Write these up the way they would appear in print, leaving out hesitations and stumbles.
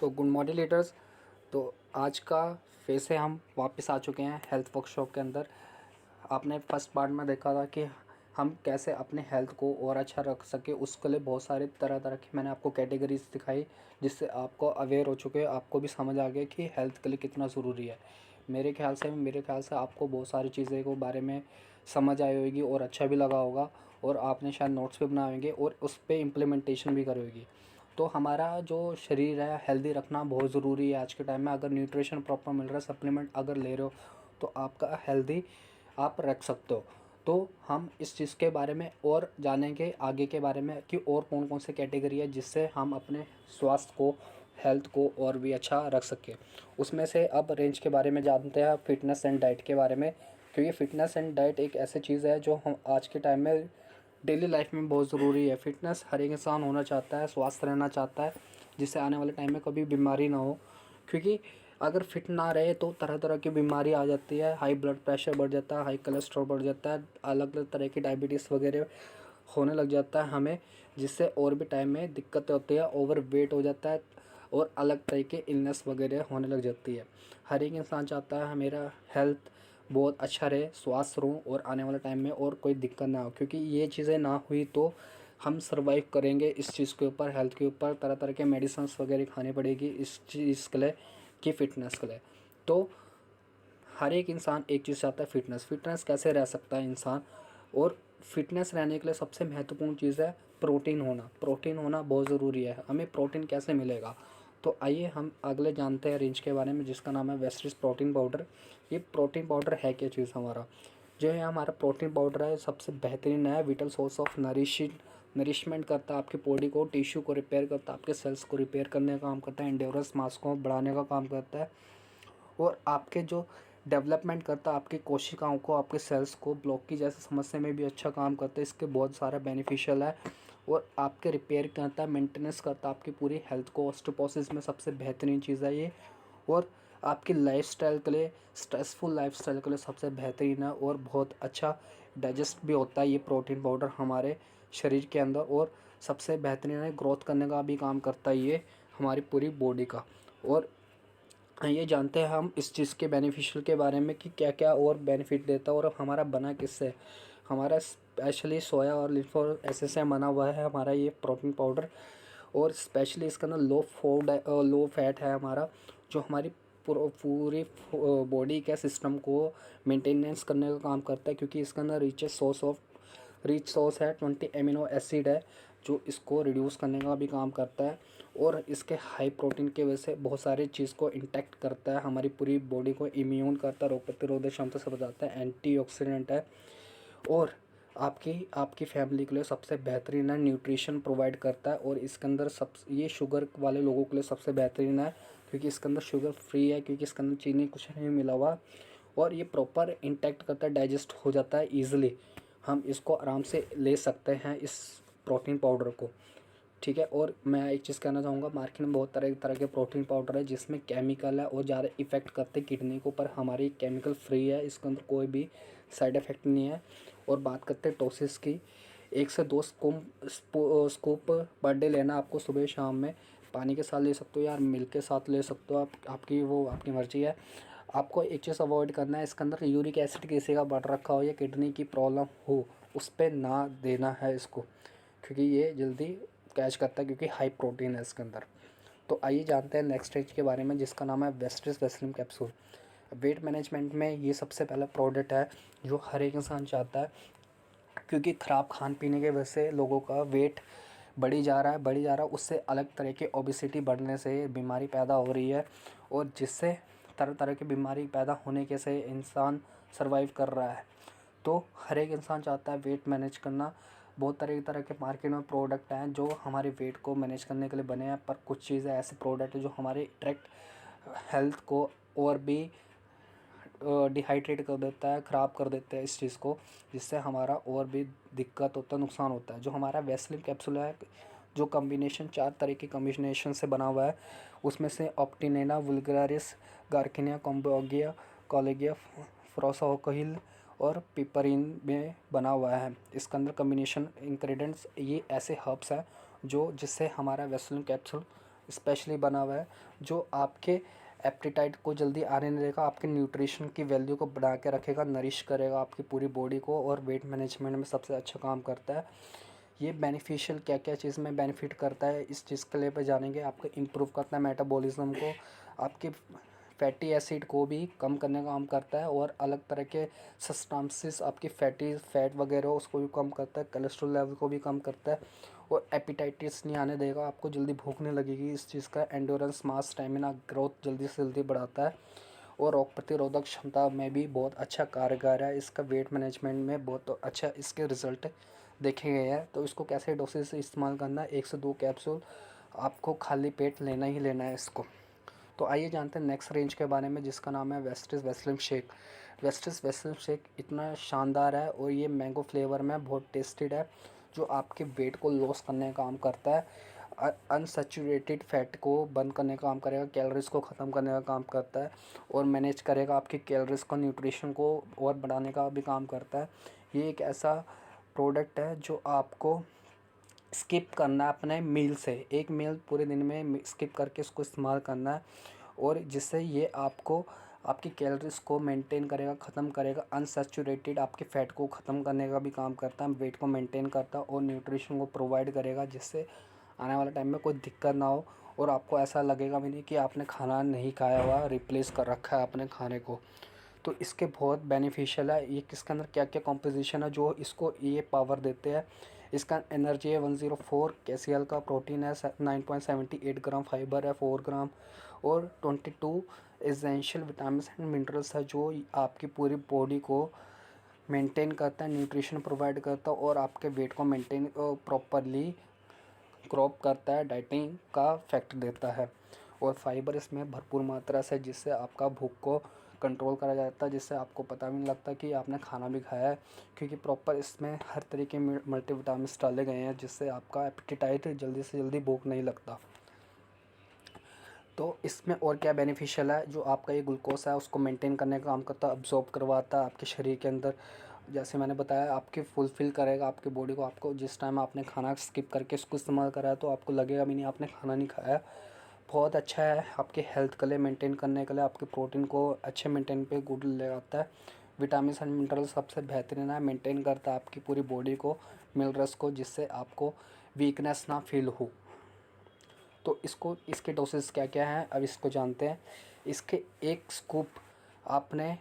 तो good morning leaders. तो आज का फिर से हम वापस आ चुके हैं हेल्थ वर्कशॉप के अंदर। आपने फर्स्ट पार्ट में देखा था कि हम कैसे अपने हेल्थ को और अच्छा रख सके, उसके लिए बहुत सारे तरह तरह की मैंने आपको कैटेगरीज दिखाई, जिससे आपको अवेयर हो चुके हैं, आपको भी समझ आ गया कि हेल्थ के लिए कितना ज़रूरी है। मेरे ख्याल से आपको बहुत सारी चीज़ें को बारे में समझ आई होगी और अच्छा भी लगा होगा, और आपने शायद नोट्स भी बनाए होंगे और उस पर इम्प्लीमेंटेशन भी करी होगी। तो हमारा जो शरीर है हेल्दी रखना बहुत ज़रूरी है आज के टाइम में। अगर न्यूट्रिशन प्रॉपर मिल रहा है, सप्लीमेंट अगर ले रहे हो, तो आपका हेल्दी आप रख सकते हो। तो हम इस चीज़ के बारे में और जानेंगे आगे के बारे में कि और कौन कौन से कैटेगरी है जिससे हम अपने स्वास्थ्य को, हेल्थ को और भी अच्छा रख सकें। उसमें से अब रेंज के बारे में जानते हैं, फिटनेस एंड डाइट के बारे में। क्योंकि फिटनेस एंड डाइट एक ऐसी चीज़ है जो हम आज के टाइम में डेली लाइफ में बहुत ज़रूरी है। फिटनेस हर एक इंसान होना चाहता है, स्वस्थ रहना चाहता है, जिससे आने वाले टाइम में कभी बीमारी ना हो। क्योंकि अगर फिट ना रहे तो तरह तरह की बीमारी आ जाती है, हाई ब्लड प्रेशर बढ़ जाता है, हाई कोलेस्ट्रॉल बढ़ जाता है, अलग अलग तरह की डायबिटीज़ वगैरह होने लग जाता है हमें, जिससे और भी टाइम में दिक्कतें होती है, ओवर वेट हो जाता है और अलग तरह के इलनेस वगैरह होने लग जाती है। हर एक इंसान चाहता है मेरा हेल्थ बहुत अच्छा रहे, स्वास्थ्य रहूँ और आने वाले टाइम में और कोई दिक्कत ना हो। क्योंकि ये चीज़ें ना हुई तो हम सर्वाइव करेंगे इस चीज़ के ऊपर, हेल्थ के ऊपर तरह तरह के मेडिसिन्स वगैरह खानी पड़ेगी इस चीज़ के लिए, कि फ़िटनेस के लिए। तो हर एक इंसान एक चीज़ चाहता है, फ़िटनेस। फ़िटनेस कैसे रह सकता है इंसान, और फिटनेस रहने के लिए सबसे महत्वपूर्ण चीज़ है प्रोटीन होना। प्रोटीन होना बहुत ज़रूरी है। हमें प्रोटीन कैसे मिलेगा, तो आइए हम अगले जानते हैं रेंज के बारे में, जिसका नाम है वेस्टिज प्रोटीन पाउडर। ये प्रोटीन पाउडर है क्या चीज़? हमारा जो है हमारा प्रोटीन पाउडर है, सबसे बेहतरीन है, विटल सोर्स ऑफ नरिशमेंट करता है आपकी बॉडी को, टिश्यू को रिपेयर करता है, आपके सेल्स को रिपेयर करने का काम करता है, एंडोरेंस मास को बढ़ाने का काम करता है, और आपके जो डेवलपमेंट करता है आपकी कोशिकाओं को, आपके सेल्स को, ब्लॉक की जैसे समस्या में भी अच्छा काम करता है। इसके बहुत सारा बेनिफिशियल है, और आपके रिपेयर करता है, मेंटेनेंस करता है आपकी पूरी हेल्थ को। ऑस्टियोपोरोसिस में सबसे बेहतरीन चीज़ है ये, और आपकी लाइफस्टाइल के लिए, स्ट्रेसफुल लाइफस्टाइल के लिए सबसे बेहतरीन है, और बहुत अच्छा डाइजेस्ट भी होता है ये प्रोटीन पाउडर हमारे शरीर के अंदर, और सबसे बेहतरीन है, ग्रोथ करने का भी काम करता है ये हमारी पूरी बॉडी का। और ये जानते हैं हम इस चीज़ के बेनिफिशियल के बारे में कि क्या क्या और बेनिफिट देता है, और हमारा बना किससे। हमारा स्पेशली सोया और लिफोर ऐसे से बना हुआ है हमारा ये प्रोटीन पाउडर, और स्पेशली इसके अंदर लो फैट है हमारा, जो हमारी पूरी बॉडी के सिस्टम को मेंटेनेंस करने का काम करता है। क्योंकि इसके अंदर रिच सोर्स है, 20 एमिनो एसिड है, जो इसको रिड्यूस करने का भी काम करता है। और इसके हाई प्रोटीन की वजह से बहुत सारी चीज़ को इंटैक्ट करता है, हमारी पूरी बॉडी को इम्यून करता है, रोग प्रतिरोधक क्षमता से बताता है, एंटीऑक्सीडेंट है, और आपकी आपकी फैमिली के लिए सबसे बेहतरीन है, न्यूट्रिशन प्रोवाइड करता है। और इसके अंदर सब ये शुगर वाले लोगों के लिए सबसे बेहतरीन है, क्योंकि इसके अंदर शुगर फ्री है, क्योंकि इसके अंदर चीनी कुछ नहीं मिला हुआ, और ये प्रॉपर इंटैक्ट करता है, डाइजेस्ट हो जाता है ईजिली। हम इसको आराम से ले सकते हैं इस प्रोटीन पाउडर को, ठीक है। और मैं एक चीज़ कहना चाहूँगा, मार्केट में बहुत तरह तरह के प्रोटीन पाउडर है जिसमें केमिकल है और ज़्यादा इफेक्ट करते हैं किडनी को, पर हमारी केमिकल फ्री है, इसके अंदर कोई भी साइड इफ़ेक्ट नहीं है। और बात करते हैं डोसेस की, 1 से 2 स्कूप पर डे लेना आपको, सुबह शाम में। पानी के साथ ले सकते हो यार, मिल्क के साथ ले सकते हो आप, आपकी मर्ज़ी है। आपको एक चीज़ अवॉइड करना है, इसके अंदर यूरिक एसिड किसी का बढ़ रखा हो या किडनी की प्रॉब्लम हो, उस पर ना देना है इसको, क्योंकि ये जल्दी कैच करता है, क्योंकि हाई प्रोटीन है इसके अंदर। तो आइए जानते हैं नेक्स्ट स्टेज के बारे में, जिसका नाम है वेस्टिस वेस्लिन कैप्सूल। वेट मैनेजमेंट में ये सबसे पहला प्रोडक्ट है जो हर एक इंसान चाहता है, क्योंकि ख़राब खान पीने की वजह से लोगों का वेट बढ़ी जा रहा है, उससे अलग तरह की ओबेसिटी बढ़ने से बीमारी पैदा हो रही है, और जिससे तरह तरह की बीमारी पैदा होने के से इंसान सर्वाइव कर रहा है। तो हर एक इंसान चाहता है वेट मैनेज करना। बहुत तरह तरह के मार्केट में प्रोडक्ट हैं जो हमारे वेट को मैनेज करने के लिए बने हैं, पर कुछ चीज़ें ऐसे प्रोडक्ट हैं जो हमारे डायरेक्ट हेल्थ को और भी डिहाइड्रेट कर देता है, ख़राब कर देता है इस चीज़ को, जिससे हमारा और भी दिक्कत होता है, नुकसान होता है। जो हमारा वैसलीन कैप्सूल है, जो कॉम्बिनेशन 4 तरह की कॉम्बिनेशन से बना हुआ है, उसमें से ऑप्टिनेना वुल्गारिस, गार्किनिया कॉम्बोगिया, कॉलेगिया फ्रोसोकोहिल और पिपरिन में बना हुआ है। इसके अंदर कॉम्बिनेशन इंग्रेडिएंट्स ये ऐसे हर्ब्स हैं जो जिससे हमारा वैसलीन कैप्सूल स्पेशली बना हुआ है, जो आपके एप्टीटाइट को जल्दी आने नहीं देगा, आपके न्यूट्रिशन की वैल्यू को बढ़ा के रखेगा, नरिश करेगा आपकी पूरी बॉडी को, और वेट मैनेजमेंट में सबसे अच्छा काम करता है। ये बेनिफिशियल क्या क्या चीज़ में बेनिफिट करता है, इस चीज़ के लिए पे जानेंगे। आपको इम्प्रूव करता है मेटाबॉलिज्म को, आपके फैटी एसिड को भी कम करने का काम करता है, और अलग तरह के सब्सटेंसेस आपकी फैट वगैरह उसको भी कम करता है, कोलेस्ट्रॉल लेवल को भी कम करता है, और एपिटाइटिस नहीं आने देगा, आपको जल्दी भूख नहीं लगेगी। इस चीज़ का एंडोरेंस, मास, स्टेमिना, ग्रोथ जल्दी से जल्दी बढ़ाता है, और रोग प्रतिरोधक क्षमता में भी बहुत अच्छा कारगर है। इसका वेट मैनेजमेंट में बहुत अच्छा इसके रिजल्ट देखे गए हैं। तो इसको कैसे डोसेज से इस्तेमाल करना है, 1 से 2 कैप्सूल आपको खाली पेट लेना ही लेना है इसको। तो आइए जानते हैं नेक्स्ट रेंज के बारे में, जिसका नाम है Vestige Weslim shake. वेस्टिस Weslim shake इतना शानदार है, और ये मैंगो फ्लेवर में बहुत टेस्टेड है, जो आपके वेट को लॉस करने का काम करता है, अनसैचुरेटेड फैट को बंद करने का काम करेगा, कैलोरीज को ख़त्म करने का काम करता है, और मैनेज करेगा आपकी कैलोरीज को, न्यूट्रिशन को और बढ़ाने का भी काम करता है। ये एक ऐसा प्रोडक्ट है जो आपको स्किप करना है अपने मील से, एक मील पूरे दिन में स्किप करके इसको इस्तेमाल करना है, और जिससे ये आपको आपकी कैलोरीज को मेंटेन करेगा, ख़त्म करेगा, अनसैचुरेटेड आपके फ़ैट को ख़त्म करने का भी काम करता है, वेट को मेंटेन करता है, और न्यूट्रिशन को प्रोवाइड करेगा, जिससे आने वाले टाइम में कोई दिक्कत ना हो, और आपको ऐसा लगेगा भी नहीं कि आपने खाना नहीं खाया हुआ, रिप्लेस कर रखा है अपने खाने को। तो इसके बहुत बेनिफिशियल है। ये किसके अंदर क्या क्या कॉम्पोजिशन है जो इसको ये पावर देते हैं। इसका एनर्जी है 104 KCl का, प्रोटीन है 9.78 ग्राम, फाइबर है 4 ग्राम, और 22 एसेंशियल विटामिन एंड मिनरल्स है, जो आपकी पूरी बॉडी को मेंटेन करता है, न्यूट्रिशन प्रोवाइड करता है, और आपके वेट को मेंटेन प्रॉपरली क्रॉप करता है, डाइटिंग का फैक्ट देता है। और फाइबर इसमें भरपूर मात्रा से, जिससे आपका भूख को कंट्रोल करा जाता है, जिससे आपको पता भी नहीं लगता कि आपने खाना भी खाया है, क्योंकि प्रॉपर इसमें हर तरीके के मल्टीविटामिन्स डाले गए हैं, जिससे आपका एपेटाइट जल्दी से जल्दी भूख नहीं लगता। तो इसमें और क्या बेनिफिशियल है, जो आपका ये ग्लूकोज है उसको मेंटेन करने का काम करता है, अब्जॉर्ब करवाता है आपके शरीर के अंदर। जैसे मैंने बताया, आपके फुलफ़िल करेगा आपकी बॉडी को, आपको जिस टाइम आपने खाना स्किप करके इसको इस्तेमाल करा है, तो आपको लगेगा भी नहीं आपने खाना नहीं खाया। बहुत अच्छा है आपके हेल्थ के लिए, मेंटेन करने के लिए, आपके प्रोटीन को अच्छे मेंटेन पे गुड लगाता है। विटामिन एंड मिनरल सबसे बेहतरीन है, मेंटेन करता है आपकी पूरी बॉडी को, मिनरल्स को, जिससे आपको वीकनेस ना फील हो। तो इसको इसके डोसेस क्या क्या हैं अब इसको जानते हैं। इसके एक स्कूप आपने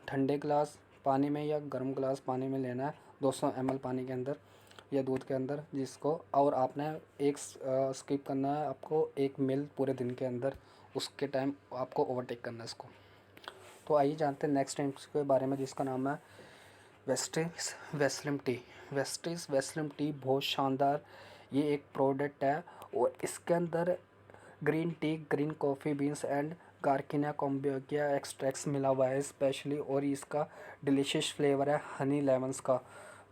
ठंडे गिलास पानी में या गर्म गिलास पानी में लेना है, 200 ml पानी के अंदर या दूध के अंदर, जिसको और आपने एक स्किप करना है आपको 1 मील पूरे दिन के अंदर, उसके टाइम आपको ओवरटेक करना है इसको। तो आइए जानते हैं नेक्स्ट टाइम के बारे में, जिसका नाम है Vestige Veslim tea. Vestige Veslim tea बहुत शानदार ये एक प्रोडक्ट है, और इसके अंदर green tea, green coffee beans and garcinia cambogia extracts मिला हुआ है स्पेशली, और इसका डिलीशियस फ्लेवर है हनी लेमन्स का,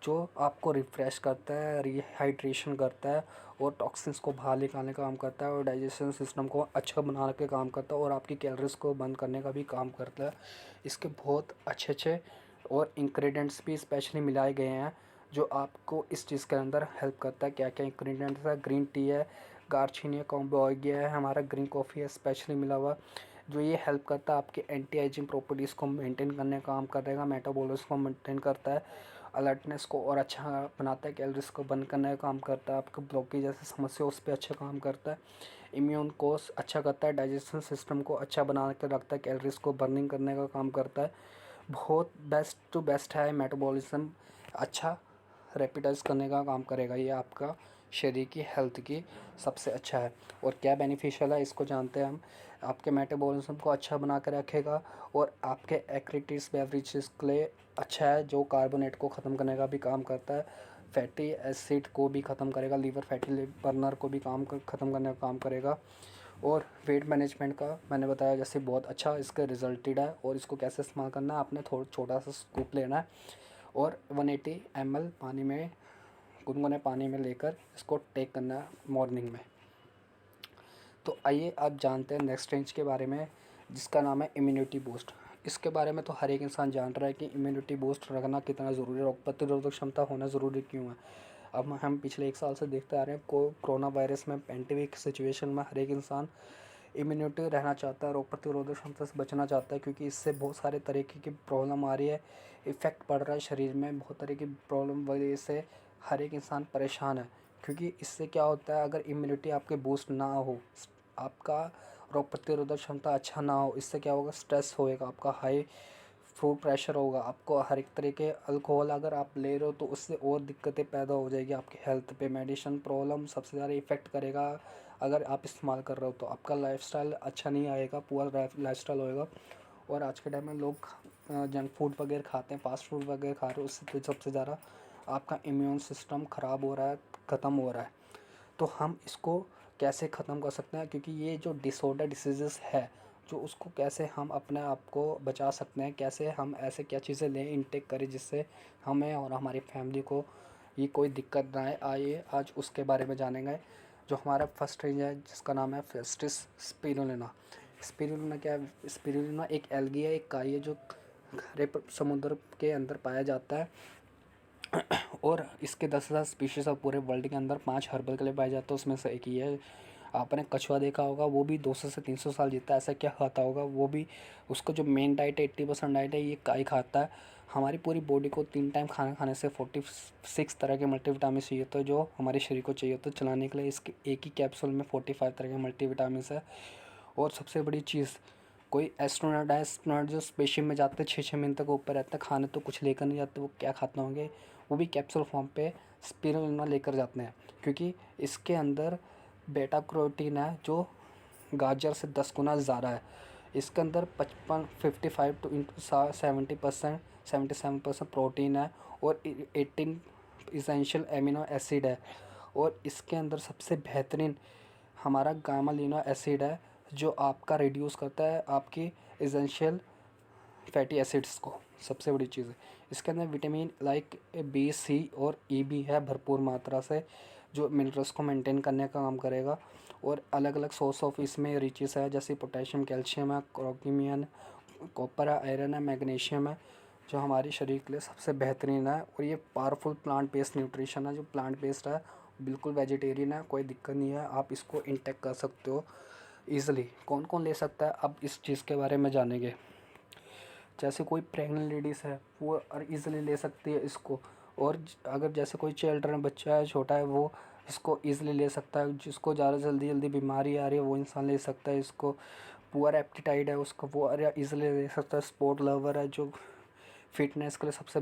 जो आपको रिफ़्रेश करता है, रिहाइड्रेशन करता है, और टॉक्सिन्स को बाहर निकालने का काम करता है, और डाइजेशन सिस्टम को अच्छा बनाने का काम करता है, और आपकी कैलोरीज को बंद करने का भी काम करता है। इसके बहुत अच्छे अच्छे और इंग्रेडिएंट्स भी स्पेशली मिलाए गए हैं, जो आपको इस चीज़ के अंदर हेल्प करता है। क्या क्या इंग्रेडिएंट्स है, ग्रीन टी है, गार्चिनिया कॉम्बोगिया है, हमारा ग्रीन कॉफ़ी है स्पेशली मिला हुआ, जो ये हेल्प करता है आपके एंटी एजिंग प्रॉपर्टीज़ को मेंटेन करने का काम करेगा, मेटाबॉलिज्म को मेंटेन करता है, अलर्टनेस को और अच्छा बनाता है, कैलोरीज को बंद करने का काम करता है, आपको ब्लॉकेज जैसी समस्या उस पर अच्छा काम करता है, इम्यून को अच्छा करता है, डाइजेशन सिस्टम को अच्छा बना के रखता है, कैलोरीज को बर्निंग करने का काम करता है। बहुत बेस्ट टू बेस्ट है, मेटाबॉलिज्म अच्छा रैपिडाइज करने का काम करेगा, ये आपका शरीर की हेल्थ की सबसे अच्छा है। और क्या बेनिफिशियल है इसको जानते हैं हम। आपके मेटाबॉलिज्म को अच्छा बना कर रखेगा, और आपके एक्रिटिस बेवरेजेस के लिए अच्छा है, जो कार्बोनेट को ख़त्म करने का भी काम करता है, फैटी एसिड को भी ख़त्म करेगा, लीवर फैटी बर्नर को भी ख़त्म करने का काम करेगा। और वेट मैनेजमेंट का मैंने बताया जैसे बहुत अच्छा इसका रिजल्टेड है। और इसको कैसे इस्तेमाल करना है, आपने थोड़ा छोटा सा स्कूप लेना है, और 180 ml पानी में, गुनगुने पानी में लेकर इसको टेक करना है मॉर्निंग में। तो आइए अब जानते हैं नेक्स्ट रेंज के बारे में, जिसका नाम है इम्यूनिटी बूस्ट। इसके बारे में तो हर एक इंसान जान रहा है कि इम्यूनिटी बूस्ट रखना कितना ज़रूरी है, रोग प्रतिरोधक क्षमता होना ज़रूरी क्यों है। अब हम पिछले 1 साल से देखते आ रहे हैं कोरोना वायरस में पेंडेमिक सिचुएशन में हर एक इंसान इम्यूनिटी रहना चाहता है, रोग प्रतिरोधक क्षमता से बचना चाहता है, क्योंकि इससे बहुत सारे तरीके की प्रॉब्लम आ रही है, इफ़ेक्ट पड़ रहा है शरीर में, बहुत तरह की प्रॉब्लम वजह से हर एक इंसान परेशान है। क्योंकि इससे क्या होता है, अगर इम्यूनिटी आपके बूस्ट ना हो, आपका रोग प्रतिरोधक क्षमता अच्छा ना हो, इससे क्या होगा, स्ट्रेस होएगा, आपका हाई फूड प्रेशर होगा, आपको हर एक तरीके अल्कोहल अगर आप ले रहे हो तो उससे और दिक्कतें पैदा हो जाएगी आपकी हेल्थ पे। मेडिसिन प्रॉब्लम सबसे ज़्यादा इफ़ेक्ट करेगा अगर आप इस्तेमाल कर रहे हो, तो आपका लाइफस्टाइल अच्छा नहीं आएगा, पुअर लाइफस्टाइल होएगा। और आज के टाइम में लोग जंक फूड वगैरह खाते हैं, फास्ट फूड वगैरह खा रहे हो, उससे तो सबसे ज़्यादा आपका इम्यून सिस्टम ख़राब हो रहा है, ख़त्म हो रहा है। तो हम इसको कैसे ख़त्म कर सकते हैं, क्योंकि ये जो डिसऑर्डर डिसीज़ेस है, जो उसको कैसे हम अपने आप को बचा सकते हैं, कैसे हम ऐसे क्या चीज़ें लें, इनटेक करें जिससे हमें और हमारी फैमिली को ये कोई दिक्कत ना आए, आज उसके बारे में जानेंगे। जो हमारा फर्स्ट रेंज है जिसका नाम है फेस्टिस स्पिरुलिना। स्पिरुलिना क्या है? स्पिरुलिना एक एल्गी है, एक काई है, जो हरे समुद्र के अंदर पाया जाता है। और इसके 10,000 स्पीशीज़ है पूरे वर्ल्ड के अंदर, 5 हर्बल के लिए पाए जाते हैं, उसमें से एक ही है। आपने कछुआ देखा होगा, वो भी 200 से 300 साल जीता है, ऐसा क्या खाता होगा वो भी। उसको जो मेन डाइट है, 80% डाइट है, ये काई खाता है। हमारी पूरी बॉडी को 3 टाइम खाना खाने से 46 तरह के मल्टीविटामिन चाहिए होते हैं, जो हमारे शरीर को चाहिए होते हैं चलाने के लिए। इसके एक ही कैप्सूल में 45 तरह के मल्टीविटामिन है। और सबसे बड़ी चीज़, कोई एस्ट्रोनॉट है, एस्ट्रोनॉट जो स्पेसशिप में जाते हैं 6-6 महीने तक ऊपर रहते हैं, खाने तो कुछ लेकर नहीं जाते, वो क्या खाते होंगे, वो भी कैप्सूल फॉर्म पे स्पिरुलिना लेकर जाते हैं। क्योंकि इसके अंदर बेटा कैरोटीन है, जो गाजर से 10 गुना ज़्यादा है। इसके अंदर 55 टू 70%, 77% प्रोटीन है, और 18 इसेंशियल एमिनो एसिड है। और इसके अंदर सबसे बेहतरीन हमारा गामा-लिनो एसिड है, जो आपका रिड्यूस करता है आपकी एसेंशियल फैटी एसिड्स को। सबसे बड़ी चीज़ है इसके अंदर विटामिन लाइक बी, सी और ई भी है भरपूर मात्रा से, जो मिनरल्स को मेंटेन करने का काम करेगा। और अलग अलग सोर्स ऑफ इसमें रिचेस है, जैसे पोटेशियम, कैल्शियम है, क्रोमियम, कॉपर है, आयरन है, मैग्नीशियम है, जो हमारे शरीर के लिए सबसे बेहतरीन है। और ये पावरफुल प्लांट बेस्ड न्यूट्रिशन है, जो प्लांट बेस्ड है, बिल्कुल वेजिटेरियन है, कोई दिक्कत नहीं है, आप इसको इंटेक कर सकते हो ईज़िली। कौन कौन ले सकता है, अब इस चीज़ के बारे में जानेंगे। जैसे कोई प्रेग्नेंट लेडीज़ है, वो ईज़िली ले सकती है इसको। और अगर जैसे कोई चिल्ड्रन बच्चा है, छोटा है, वो इसको ईज़िली ले सकता है। जिसको ज़्यादा जल्दी जल्दी बीमारी आ रही है, वो इंसान ले सकता है इसको। पुअर एप्टीटाइट है उसको, वो ईज़िली ले सकता है। स्पोर्ट लवर है, जो फिटनेस के लिए सबसे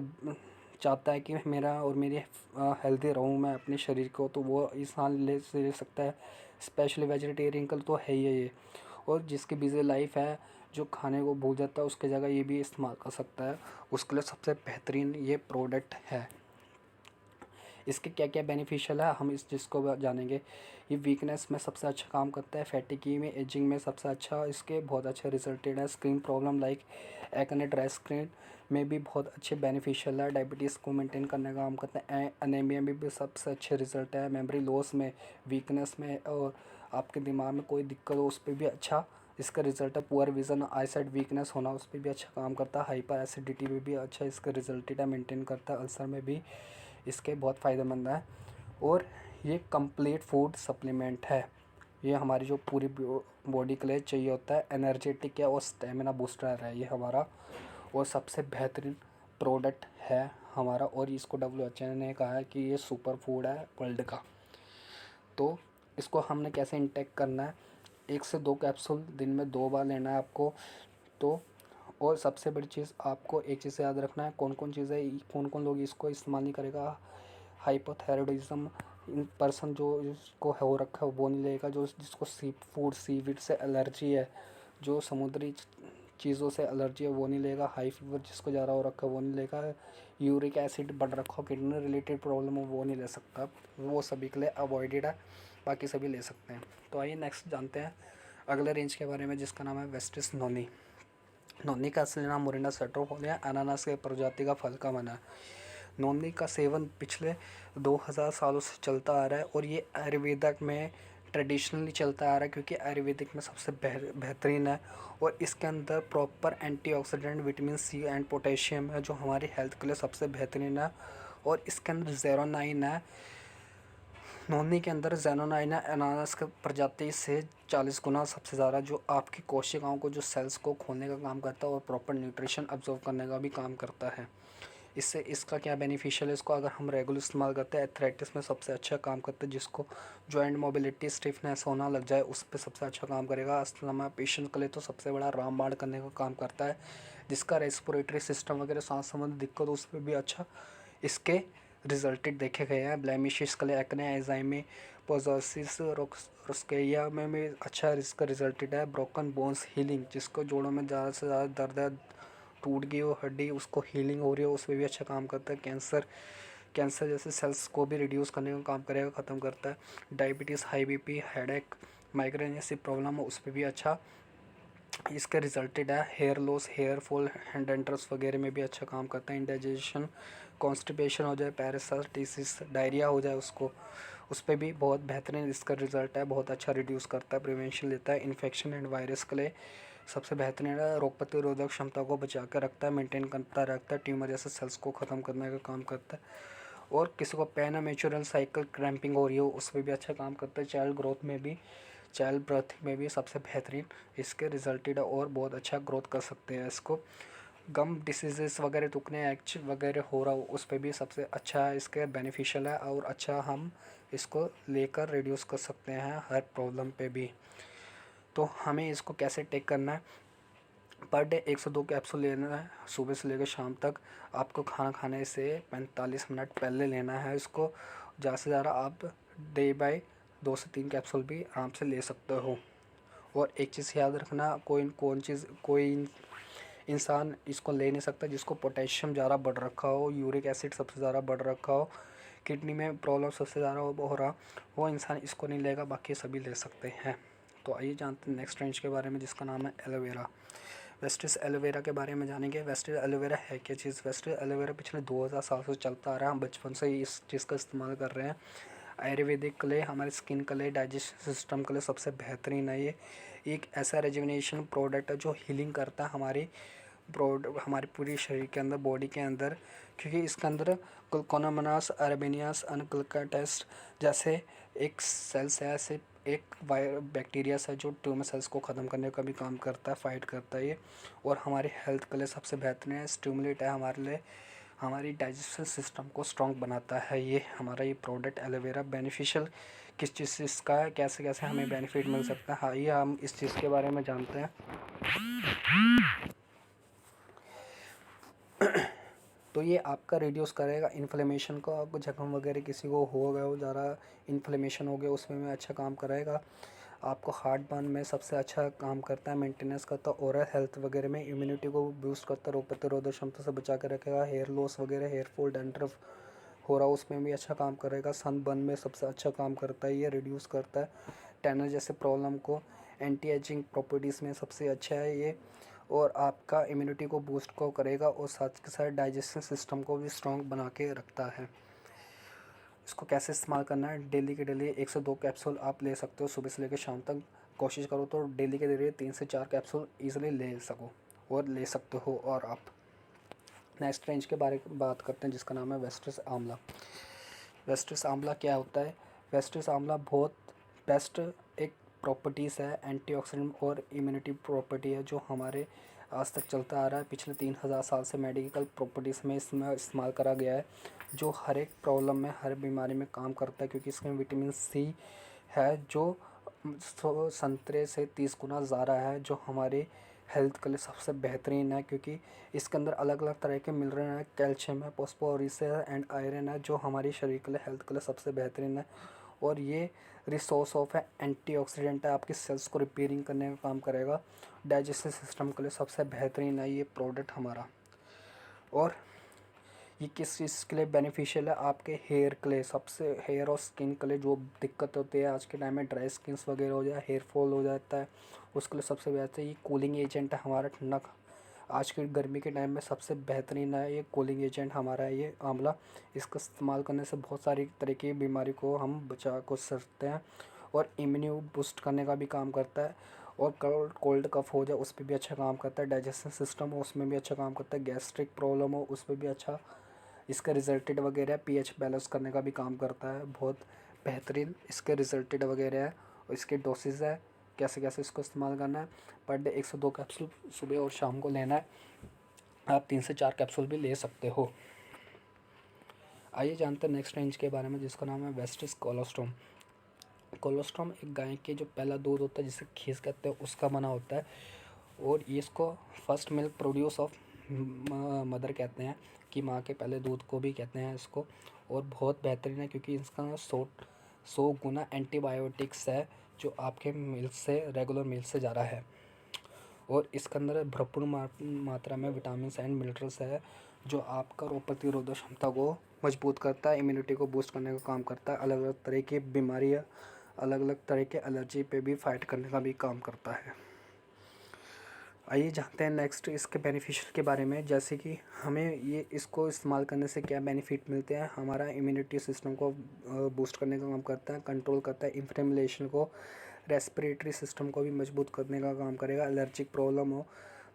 चाहता है कि मेरा और मेरी हेल्दी रहूँ मैं अपने शरीर को, तो वो इंसान ले सकता है। स्पेशली वेजिटेरियन का तो है ही है ये। और जिसकी बिज़ी लाइफ है, जो खाने को भूल जाता है, उसकी जगह ये भी इस्तेमाल कर सकता है, उसके लिए सबसे बेहतरीन ये प्रोडक्ट है। इसके क्या क्या बेनिफिशियल है, हम इस चीज़ को जानेंगे। ये वीकनेस में सबसे अच्छा काम करता है, फैटिगी में, एजिंग में सबसे अच्छा, इसके बहुत अच्छे रिजल्टेड है। Skin problem like acne, dry skin में भी बहुत अच्छे बेनिफिशियल है। डायबिटीज़ को मेंटेन करने का काम करता है। एनीमिया में भी सबसे अच्छे रिजल्ट है। मेमोरी लॉस में, वीकनेस में, और आपके दिमाग में कोई दिक्कत हो, उस पर भी अच्छा इसका रिजल्ट है। पुअर विज़न, आई साइड वीकनेस होना, उस पर भी अच्छा काम करता है। हाइपर एसिडिटी में भी अच्छा इसका रिजल्टेड है, मेंटेन करता है। अल्सर में भी इसके बहुत फ़ायदेमंद है। और ये कंप्लीट फूड सप्लीमेंट है। ये हमारी जो पूरी बॉडी के लिए चाहिए होता है, एनर्जेटिक है और स्टेमिना बूस्टर है ये हमारा, और सबसे बेहतरीन प्रोडक्ट है हमारा। और इसको WHO ने कहा है कि ये सुपर फूड है वर्ल्ड का। तो इसको हमने कैसे इंटेक करना है, 1 से 2 कैप्सूल दिन में 2 बार लेना है आपको। तो और सबसे बड़ी चीज़, आपको एक चीज़ याद रखना है, कौन कौन चीज़ें, कौन कौन लोग इसको इस्तेमाल नहीं करेगा। हाइपोथायरॉयडिज्म इन पर्सन जो इसको हो रखा है वो नहीं लेगा। जो जिसको सी फूड, सीवीड से एलर्जी है, जो समुद्री चीज़ों से एलर्जी है, वो नहीं लेगा। हाई फीवर जिसको ज़्यादा हो रखा है वो नहीं लेगा। यूरिक एसिड बढ़ रखा हो, किडनी रिलेटेड प्रॉब्लम हो, वो नहीं ले सकता। वो सभी के लिए अवॉइडेड है, बाकी सभी ले सकते हैं। तो आइए नेक्स्ट जानते हैं अगले रेंज के बारे में, जिसका नाम है वेस्टिस नोनी। नोनी का असली नाम मोरिंडा सैटिवोलिया अनानास के प्रजाति का फल का बना है। नोनी का सेवन पिछले 2000 सालों से चलता आ रहा है, और ये आयुर्वेदिक में ट्रेडिशनली चलता आ रहा है, क्योंकि आयुर्वेदिक में सबसे बेहतरीन है। और इसके अंदर proper antioxidant, vitamin C and potassium है, जो हमारी हेल्थ के लिए सबसे बेहतरीन है। और इसके अंदर ज़ेरोनाइन है, नोनी के अंदर ज़ेनोनाइना एनानास की प्रजाति से 40 गुना सबसे ज़्यादा जो आपकी कोशिकाओं को जो सेल्स को खोलने का काम करता है और प्रॉपर न्यूट्रिशन अब्जॉर्व करने का भी काम करता है। इससे इसका क्या बेनिफिशियल है, इसको अगर हम रेगुलर इस्तेमाल करते हैं एथलेटिक्स में सबसे अच्छा काम करता है। जिसको जॉइंट मोबिलिटी स्टिफनेस होना लग जाए उस पर सबसे अच्छा काम करेगा। अस्थमा पेशेंट के लिए तो सबसे बड़ा रामबाण करने का काम करता है। जिसका रेस्पिरेटरी सिस्टम वगैरह सांस संबंधी दिक्कत उस पर भी अच्छा इसके रिजल्टेड देखे गए हैं। ब्लेमिशेस के लिए एक्ने एजाइमी पोजोसिस रोस्केरिया में भी अच्छा इसका रिजल्टेड है। ब्रोकन बोन्स हीलिंग, जिसको जोड़ों में ज़्यादा से ज़्यादा दर्द है, टूट गई हो हड्डी, उसको हीलिंग हो रही है, उस पर भी अच्छा काम करता है। कैंसर जैसे सेल्स को भी रिड्यूस करने का काम करेगा, ख़त्म करता है। Diabetes, high BP, headache, migraine जैसी प्रॉब्लम हो उस पर भी अच्छा इसका रिजल्टेड है। Hair loss, hair fall, hand dandruff वगैरह में भी अच्छा काम करता है। इंडाइजेशन, कॉन्स्टिपेशन हो जाए, पैरासाइटिस, डायरिया हो जाए उसको, उस पर भी बहुत बेहतरीन इसका रिजल्ट है, बहुत अच्छा रिड्यूस करता है, प्रिवेंशन लेता है। इन्फेक्शन एंड वायरस के लिए सबसे बेहतरीन है। रोग प्रतिरोधक क्षमता को बचा कर रखता है, मेंटेन करता रहता है। ट्यूमर जैसे सेल्स को ख़त्म करने का काम करता है। और किसी को पेनामेचुरल साइकिल क्रैम्पिंग हो रही हो उस पर भी अच्छा काम करता है। चाइल्ड ब्रथ में भी सबसे बेहतरीन इसके रिजल्टेड है और बहुत अच्छा ग्रोथ कर सकते हैं इसको। गम डिसीज़ेस वगैरह, टूटने एक्च वगैरह हो रहा हो उस पर भी सबसे अच्छा है, इसके बेनिफिशियल है और अच्छा हम इसको लेकर रिड्यूस कर सकते हैं हर प्रॉब्लम पे भी। तो हमें इसको कैसे टेक करना है, पर डे 102 कैप्सूल लेना है सुबह से लेकर शाम तक। आपको खाना खाने से 45 मिनट पहले लेना है इसको। ज़्यादा से ज़्यादा आप डे बाय 2 से 3 कैप्सूल भी आराम से ले सकते हो। और एक चीज़ याद रखना, कोई इंसान इसको ले नहीं सकता जिसको पोटेशियम ज़्यादा बढ़ रखा हो, यूरिक एसिड सबसे ज़्यादा बढ़ रखा हो, किडनी में प्रॉब्लम सबसे ज़्यादा हो रहा, वो इंसान इसको नहीं लेगा, बाकी सभी ले सकते हैं। तो आइए जानते हैं नेक्स्ट रेंज के बारे में, जिसका नाम है एलोवेरा। वेस्टिस एलोवेरा के बारे में जानेंगे। वेस्टिस एलोवेरा है क्या चीज़? वेस्टिस एलोवेरा पिछले 2000 साल से चलता आ रहा है, हम बचपन से ही इस चीज़ का इस्तेमाल कर रहे हैं। आयुर्वेदिक के लिए, हमारे स्किन के लिए, डाइजेशन सिस्टम के लिए सबसे बेहतरीन है ये। एक ऐसा रेजुविनेशन प्रोडक्ट है जो हीलिंग करता है हमारे पूरी शरीर के अंदर, बॉडी के अंदर। क्योंकि इसके अंदर ग्लूकोनामाइन्स, अरबेनियास, अनग्लूकाटेस्ट जैसे एक सेल्स है, ऐसे एक बैक्टीरिया है जो ट्यूमर सेल्स को ख़त्म करने का भी काम करता है, फाइट करता है ये। और हमारी हेल्थ के लिए सबसे बेहतरीन है, स्टिमुलेट है हमारे लिए, हमारी डाइजेस्टिव सिस्टम को स्ट्रॉन्ग बनाता है ये हमारा ये प्रोडक्ट एलोवेरा। बेनिफिशियल किस चीज़ से इसका है, कैसे कैसे हमें बेनिफिट मिल सकता है, आइए हम इस चीज़ के बारे में जानते हैं। तो ये आपका रिड्यूस करेगा इन्फ्लेमेशन को। आपको जख्म वगैरह किसी को हो गया हो, ज़्यादा इन्फ्लेमेशन हो गया, उसमें भी अच्छा काम करेगा। आपको हार्ट बर्न में सबसे अच्छा काम करता है, मेंटेनेंस करता है। ओरल हेल्थ वगैरह में इम्यूनिटी को बूस्ट करता है, रोग प्रतिरोधक क्षमता से बचा कर रखेगा। हेयर लॉस वगैरह, हेयर फॉल, डैंड्रफ हो रहा उसमें भी अच्छा काम करेगा। सन बर्न में सबसे अच्छा काम करता है, ये रिड्यूस करता है टैनर जैसे प्रॉब्लम को। एंटी एजिंग प्रॉपर्टीज़ में सबसे अच्छा है ये, और आपका इम्यूनिटी को बूस्ट को करेगा और साथ के साथ डाइजेशन सिस्टम को भी स्ट्रॉन्ग बना के रखता है। इसको कैसे इस्तेमाल करना है, डेली के डेली 102 कैप्सूल आप ले सकते हो सुबह से लेकर शाम तक। कोशिश करो तो डेली के डेली 3 से 4 कैप्सूल ईजिली ले सको और ले सकते हो। और आप नेक्स्ट रेंज के बारे में बात करते हैं, जिसका नाम है वेस्टिस आंवला। वेस्टिस आंवला क्या होता है? वेस्टिस आंवला बहुत बेस्ट एक प्रॉपर्टीज़ है, एंटीऑक्सीडेंट और इम्यूनिटी प्रॉपर्टी है, जो हमारे आज तक चलता आ रहा है। पिछले 3000 साल से मेडिकल प्रॉपर्टीज़ में इसमें इस्तेमाल करा गया है, जो हर एक प्रॉब्लम में, हर बीमारी में काम करता है। क्योंकि इसमें विटामिन सी है जो संतरे से 30 गुना ज़्यादा है, जो हमारे हेल्थ के लिए सबसे बेहतरीन है। क्योंकि इसके अंदर अलग अलग तरह के मिनरल हैं, कैल्शियम है, फॉस्फोरस है एंड आयरन है, जो हमारे शरीर के लिए, हेल्थ के लिए सबसे बेहतरीन है। और ये रिसोर्स ऑफ है, एंटीऑक्सीडेंट है, आपकी सेल्स को रिपेयरिंग करने का काम करेगा। डाइजेस्टिव सिस्टम के लिए सबसे बेहतरीन है ये प्रोडक्ट हमारा। और ये किस चीज़ के लिए बेनिफिशियल है? आपके हेयर के लिए, सबसे हेयर और स्किन के लिए जो दिक्कत होती है आज के टाइम में, ड्राई स्किन्स वगैरह हो जाए, हेयर फॉल हो जाता है, उसके लिए सबसे बेहतर ये कूलिंग एजेंट है हमारा। ठंडक आज की गर्मी के टाइम में सबसे बेहतरीन है ये कूलिंग एजेंट हमारा है ये आंवला। इसका इस्तेमाल करने से बहुत सारी तरह की बीमारी को हम बचा को सकते हैं। और इम्यूनिटी बूस्ट करने का भी काम करता है। और कोल्ड कफ हो जाए उस पर भी अच्छा काम करता है। डाइजेशन सिस्टम हो उसमें भी अच्छा काम करता है। गैस्ट्रिक प्रॉब्लम हो उस पर भी अच्छा इसका रिजल्टेड वगैरह पीएच बैलेंस करने का भी काम करता है। बहुत बेहतरीन इसके रिजल्टेड वगैरह है और इसके डोसेज है, कैसे कैसे इसको इस्तेमाल करना है। पर डे 102 कैप्सूल सुबह और शाम को लेना है। आप 3 से 4 कैप्सूल भी ले सकते हो। आइए जानते हैं नेक्स्ट रेंज के बारे में, जिसका नाम है वेस्टिस कोलोस्ट्रम। कोलोस्ट्रम एक गाय के जो पहला दूध होता है जिसे खीस कहते हैं उसका बना होता है, और ये इसको first milk produce of mother कहते हैं, कि माँ के पहले दूध को भी कहते हैं इसको। और बहुत बेहतरीन है क्योंकि इसका 100 गुना एंटीबायोटिक्स है जो आपके मिल्क से, रेगुलर मिल्क से ज़्यादा है। और इसके अंदर भरपूर मात्रा में विटामिन एंड मिनरल्स है जो आपका रोग प्रतिरोधक क्षमता को मजबूत करता है, इम्यूनिटी को बूस्ट करने का काम करता है, अलग अलग तरह की बीमारियाँ, अलग अलग तरह के एलर्जी पे भी फाइट करने का भी काम करता है। आइए जानते हैं नेक्स्ट इसके बेनिफिशियल के बारे में, जैसे कि हमें ये इसको इस्तेमाल करने से क्या बेनिफिट मिलते हैं। हमारा इम्यूनिटी सिस्टम को बूस्ट करने का काम करता है, कंट्रोल करता है इन्फ्लेमेशन को, रेस्पिरेटरी सिस्टम को भी मजबूत करने का काम करेगा, एलर्जिक प्रॉब्लम हो,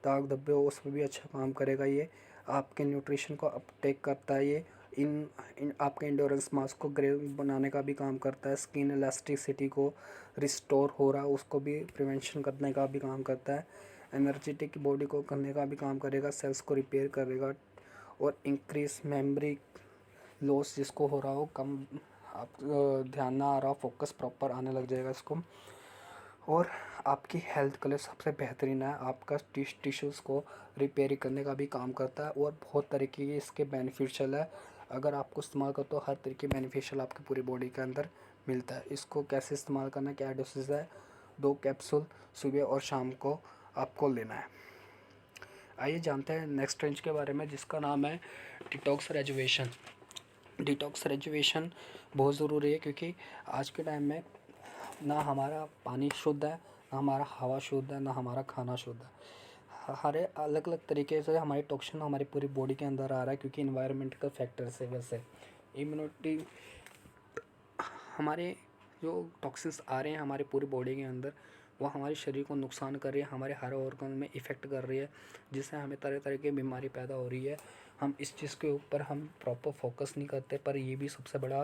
दाग धब्बे हो, उसमें भी अच्छा काम करेगा। ये आपके न्यूट्रिशन को अपटेक करता है, ये इन आपके इंडोरेंस मास को ग्रे बनाने का भी काम करता है, स्किन इलास्टिसिटी को रिस्टोर हो रहा है उसको भी प्रिवेंशन करने का भी काम करता है, एनर्जेटिक बॉडी को करने का भी काम करेगा, सेल्स को रिपेयर करेगा, और इंक्रीज मेमोरी लॉस जिसको हो रहा हो कम, आप ध्यान ना आ रहा हो, फोकस प्रॉपर आने लग जाएगा इसको। और आपकी हेल्थ के लिए सबसे बेहतरीन है, आपका टिश्यूज़ को रिपेयर करने का भी काम करता है, और बहुत तरीके के इसके बेनिफिशियल है। अगर आपको इस्तेमाल करो तो हर तरीके बेनिफिशियल आपकी पूरी बॉडी के अंदर मिलता है। इसको कैसे इस्तेमाल करना है, क्या डोसेज है, 2 कैप्सूल सुबह और शाम को आपको लेना है। आइए जानते हैं नेक्स्ट रेंज के बारे में, जिसका नाम है डिटॉक्स रेजुवेशन। डिटॉक्स रेजुवेशन बहुत ज़रूरी है क्योंकि आज के टाइम में ना हमारा पानी शुद्ध है, ना हमारा हवा शुद्ध है, ना हमारा खाना शुद्ध है। हर अलग अलग तरीके से हमारी टॉक्सिन हमारी पूरी बॉडी के अंदर आ रहा है क्योंकि इन्वायरमेंटल फैक्टर से। वैसे इम्यूनिटी, हमारे जो टॉक्सिन्स आ रहे हैं हमारी पूरी बॉडी के अंदर, वो हमारे शरीर को नुकसान कर रही है, हमारे हर ऑर्गन में इफ़ेक्ट कर रही है, जिससे हमें तरह तरह की बीमारी पैदा हो रही है। हम इस चीज़ के ऊपर हम प्रॉपर फोकस नहीं करते, पर ये भी सबसे बड़ा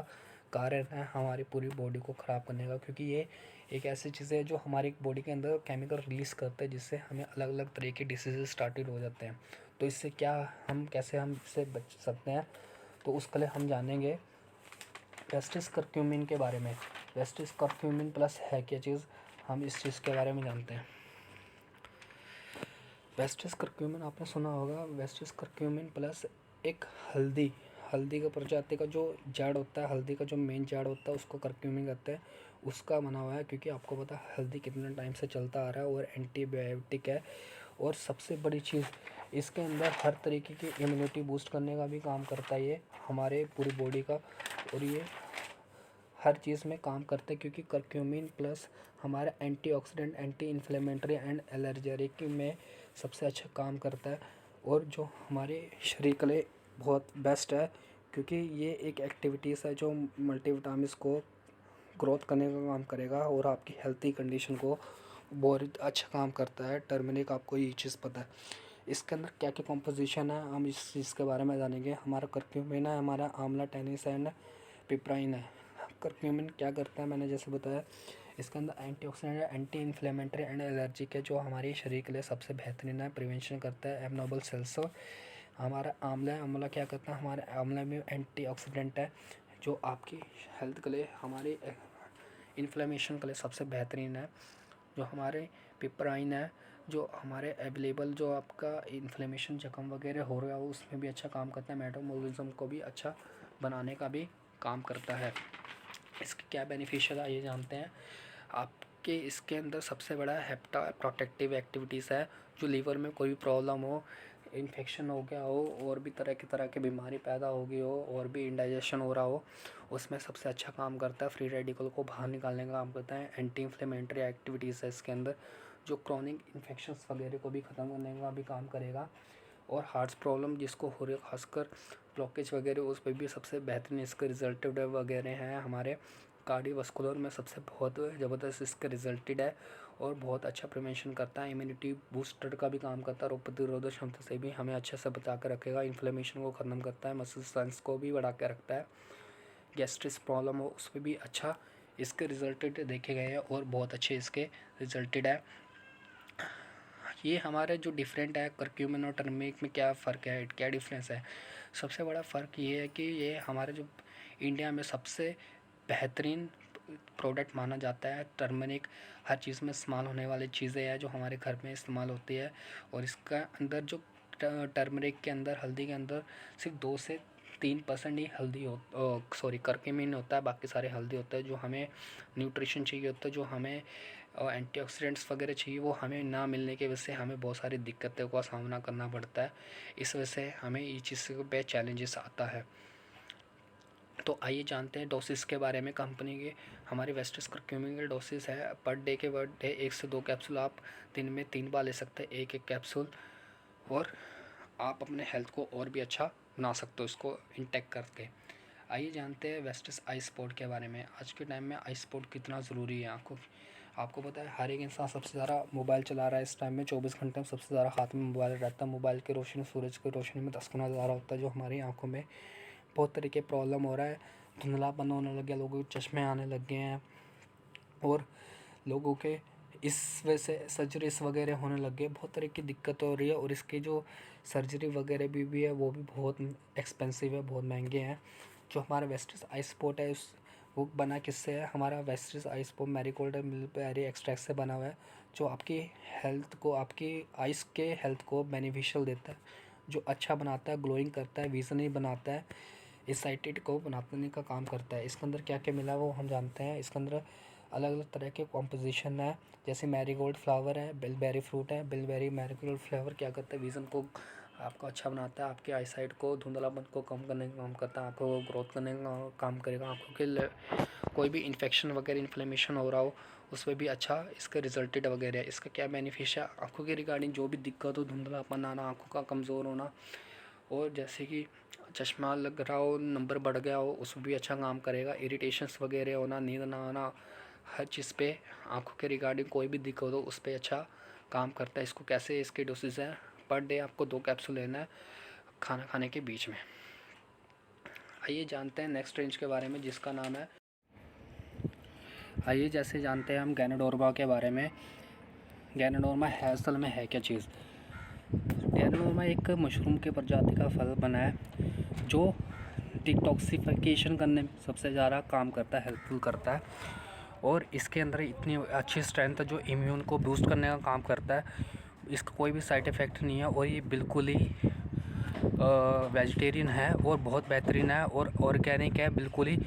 कारण है हमारी पूरी बॉडी को ख़राब करने का, क्योंकि ये एक ऐसी चीज़ है जो हमारी बॉडी के अंदर केमिकल रिलीज़ करता है, जिससे हमें अलग अलग तरह के डिसीज़ स्टार्टेड हो जाते हैं। तो इससे क्या, हम कैसे हम इससे बच सकते हैं, तो उसके लिए हम जानेंगे वेस्टिस करक्यूमिन के बारे में। वेस्टिस करक्यूमिन प्लस है क्या चीज़, हम इस चीज़ के बारे में जानते हैं। वेस्टिस करक्यूमिन आपने सुना होगा, वेस्टिस करक्यूमिन प्लस एक हल्दी का प्रजाति का जो जड़ होता है, हल्दी का जो मेन जड़ होता है उसको करक्यूमिन कहते हैं, उसका बना हुआ है। क्योंकि आपको पता है हल्दी कितने टाइम से चलता आ रहा है और एंटीबायोटिक है, और सबसे बड़ी चीज़ इसके अंदर हर तरीके की इम्यूनिटी बूस्ट करने का भी काम करता है ये हमारे पूरी बॉडी का, और ये हर चीज़ में काम करते हैं क्योंकि करक्यूमिन प्लस हमारा एंटीऑक्सीडेंट, एंटी इन्फ्लेमेटरी एंड एलर्जेरिक में सबसे अच्छा काम करता है, और जो हमारे शरीर के लिए बहुत बेस्ट है क्योंकि ये एक एक्टिविटीज़ है जो मल्टीविटामिन्स को ग्रोथ करने का काम करेगा और आपकी हेल्थी कंडीशन को बहुत अच्छा काम करता है। टर्मरिक, आपको ये चीज़ पता है। इसके अंदर क्या क्या कॉम्पोजिशन है हम इस चीज़ के बारे में जानेंगे। हमारा करक्यूमिन है, हमारा आंवला, टेनिस एंड पिपराइन है। करक्यूमिन क्या करता है, मैंने जैसे बताया, इसके अंदर antioxidant, anti inflammatory and allergic है जो हमारे शरीर के लिए सबसे बेहतरीन है, प्रिवेंशन करता है एबनॉर्मल सेल्स। हमारा आंवला है, आंवला क्या करता है, हमारे आंवला में एंटीऑक्सीडेंट है जो आपकी हेल्थ के लिए, हमारी इन्फ्लेमेशन के लिए सबसे बेहतरीन है। जो हमारे पिपराइन है, जो हमारे अवेलेबल, जो आपका इन्फ्लेमेशन जख्म वगैरह हो रहा हो उसमें भी अच्छा काम करता है, मेटाबॉलिज्म को भी अच्छा बनाने का भी काम करता है। इसके क्या बेनिफिशियल है ये जानते हैं। आपके इसके अंदर सबसे बड़ा हेप्टा प्रोटेक्टिव एक्टिविटीज़ है, जो लीवर में कोई प्रॉब्लम हो, इन्फेक्शन हो गया हो, और भी तरह की बीमारी पैदा हो गई हो, और भी इंडाइजेशन हो रहा हो, उसमें सबसे अच्छा काम करता है। फ्री रेडिकल को बाहर निकालने का काम करता है। एंटी इन्फ्लेमेटरी एक्टिविटीज़ है इसके अंदर, जो क्रॉनिक इन्फेक्शंस वगैरह को भी ख़त्म करने का भी काम करेगा। और हार्ट प्रॉब्लम जिसको हो रही है, खासकर ब्लॉकेज वगैरह, उस पर भी सबसे बेहतरीन इसके रिजल्टेड वगैरह हैं। हमारे कार्डियोवास्कुलर में सबसे बहुत ज़बरदस्त इसके रिजल्टेड है, और बहुत अच्छा प्रिवेंशन करता है, इम्यूनिटी बूस्टर का भी काम करता है, रोग प्रतिरोधक क्षमता से भी हमें अच्छे से बचा कर रखेगा, इन्फ्लेमेशन को ख़त्म करता है, मसल स्ट्रेंथ को भी बढ़ा के रखता है। गैस्ट्रिक प्रॉब्लम हो उस पर भी अच्छा इसके रिजल्टेड देखे गए हैं और बहुत अच्छे इसके रिजल्टेड है। ये हमारे जो डिफरेंट है करक्यूमिन और टर्मरिक में क्या फ़र्क है, क्या डिफरेंस है। सबसे बड़ा फ़र्क ये है कि ये हमारे जो इंडिया में सबसे बेहतरीन प्रोडक्ट माना जाता है। टर्मरिक हर चीज़ में इस्तेमाल होने वाली चीज़ें हैं जो हमारे घर में इस्तेमाल होती है। और इसका अंदर जो टर्मरिक के अंदर, हल्दी के अंदर सिर्फ 2 से 3% ही हल्दी करक्यूमिन होता है, बाकी सारे हल्दी होता है। जो हमें न्यूट्रिशन चाहिए होता है, जो हमें एंटीऑक्सीडेंट्स वगैरह चाहिए, वो हमें ना मिलने की वजह से हमें बहुत सारी दिक्कतों का सामना करना पड़ता है। इस वजह से हमें ये चीज़ पे चैलेंजेस आता है। तो आइए जानते हैं डोसेस के बारे में। कंपनी के हमारी वेस्टिस करक्यूमिन के डोसेस है पर डे 1 से 2 कैप्सूल आप दिन में 3 बार ले सकते हैं, एक कैप्सूल। और आप अपने हेल्थ को और भी अच्छा बना सकते हो इसको इंटेक करके। आइए जानते हैं वेस्टिस आई स्पोर्ट के बारे में। आज के टाइम में आई स्पोर्ट कितना ज़रूरी है आपको पता है। हर एक इंसान सबसे ज़्यादा मोबाइल चला रहा है इस टाइम में, 24 घंटे में सबसे ज़्यादा हाथ में मोबाइल रहता है। मोबाइल की रोशनी सूरज की रोशनी में 10 गुना ज़्यादा होता है, जो हमारी आंखों में बहुत तरीके प्रॉब्लम हो रहा है। धुंधलापन होने लग गया, लोगों के चश्मे आने लग गए हैं और लोगों के इस वजह से सर्जरीज वगैरह होने लग गए। बहुत तरह की दिक्कत हो रही है और इसकी जो सर्जरी वगैरह भी है वो भी बहुत एक्सपेंसिव है, बहुत महंगे हैं। जो हमारा वेस्टिस आई स्पोर्ट है वो बना किससे है, हमारा वेस्टिस आई स्पोर्ट मैरीगोल्ड मिल्कबेरी एक्सट्रैक्ट से बना हुआ है, जो आपकी हेल्थ को, आपकी आइस के हेल्थ को बेनिफिशियल देता है, जो अच्छा बनाता है, ग्लोइंग करता है, विजन बनाता है, इस साइटेड को बनाने का काम करता है। इसके अंदर क्या क्या मिला है वो हम जानते हैं। इसके अंदर अलग अलग तरह के कॉम्पोजिशन है, जैसे मैरीगोल्ड फ्लावर है, बिलबेरी फ्रूट है। बिलबेरी मैरीगोल्ड फ्लावर क्या करता है, विज़न को आपका अच्छा बनाता है, आपके आई साइट को, धुंधलापन को कम करने का काम करता है, आँखों को ग्रोथ करने का काम करेगा। आँखों के कोई भी इन्फेक्शन वगैरह इन्फ्लेमेशन हो रहा हो उस पर भी अच्छा इसका रिजल्टेड वगैरह है। इसका क्या बेनिफिट है, आँखों के रिगार्डिंग जो भी दिक्कत हो, धुंधलापन आना, आँखों का कमज़ोर होना, और जैसे कि चश्मा लग रहा हो, नंबर बढ़ गया हो, उसमें भी अच्छा काम करेगा। इरिटेशंस वगैरह होना, नींद ना आना, हर चीज़ पे आँखों के रिगार्डिंग कोई भी दिक्कत हो उस पर अच्छा काम करता है। इसको कैसे, इसके डोसेज हैं, पर डे आपको 2 कैप्सूल लेना है खाना खाने के बीच में। आइए जानते हैं नेक्स्ट रेंज के बारे में जिसका नाम है, आइए जैसे जानते हैं हम गैनोडोर्मा के बारे में। गैनोडोर्मा असल में है क्या चीज़। गैनोडोर्मा एक मशरूम के प्रजाति का फल बना है जो डिटॉक्सिफिकेशन करने में सबसे ज़्यादा काम करता है, हेल्पफुल करता है। और इसके अंदर इतनी अच्छी स्ट्रेंथ है जो इम्यून को बूस्ट करने का काम करता है। इसका कोई भी साइड इफ़ेक्ट नहीं है और ये बिल्कुल ही वेजिटेरियन है और बहुत बेहतरीन है और ऑर्गेनिक है बिल्कुल ही।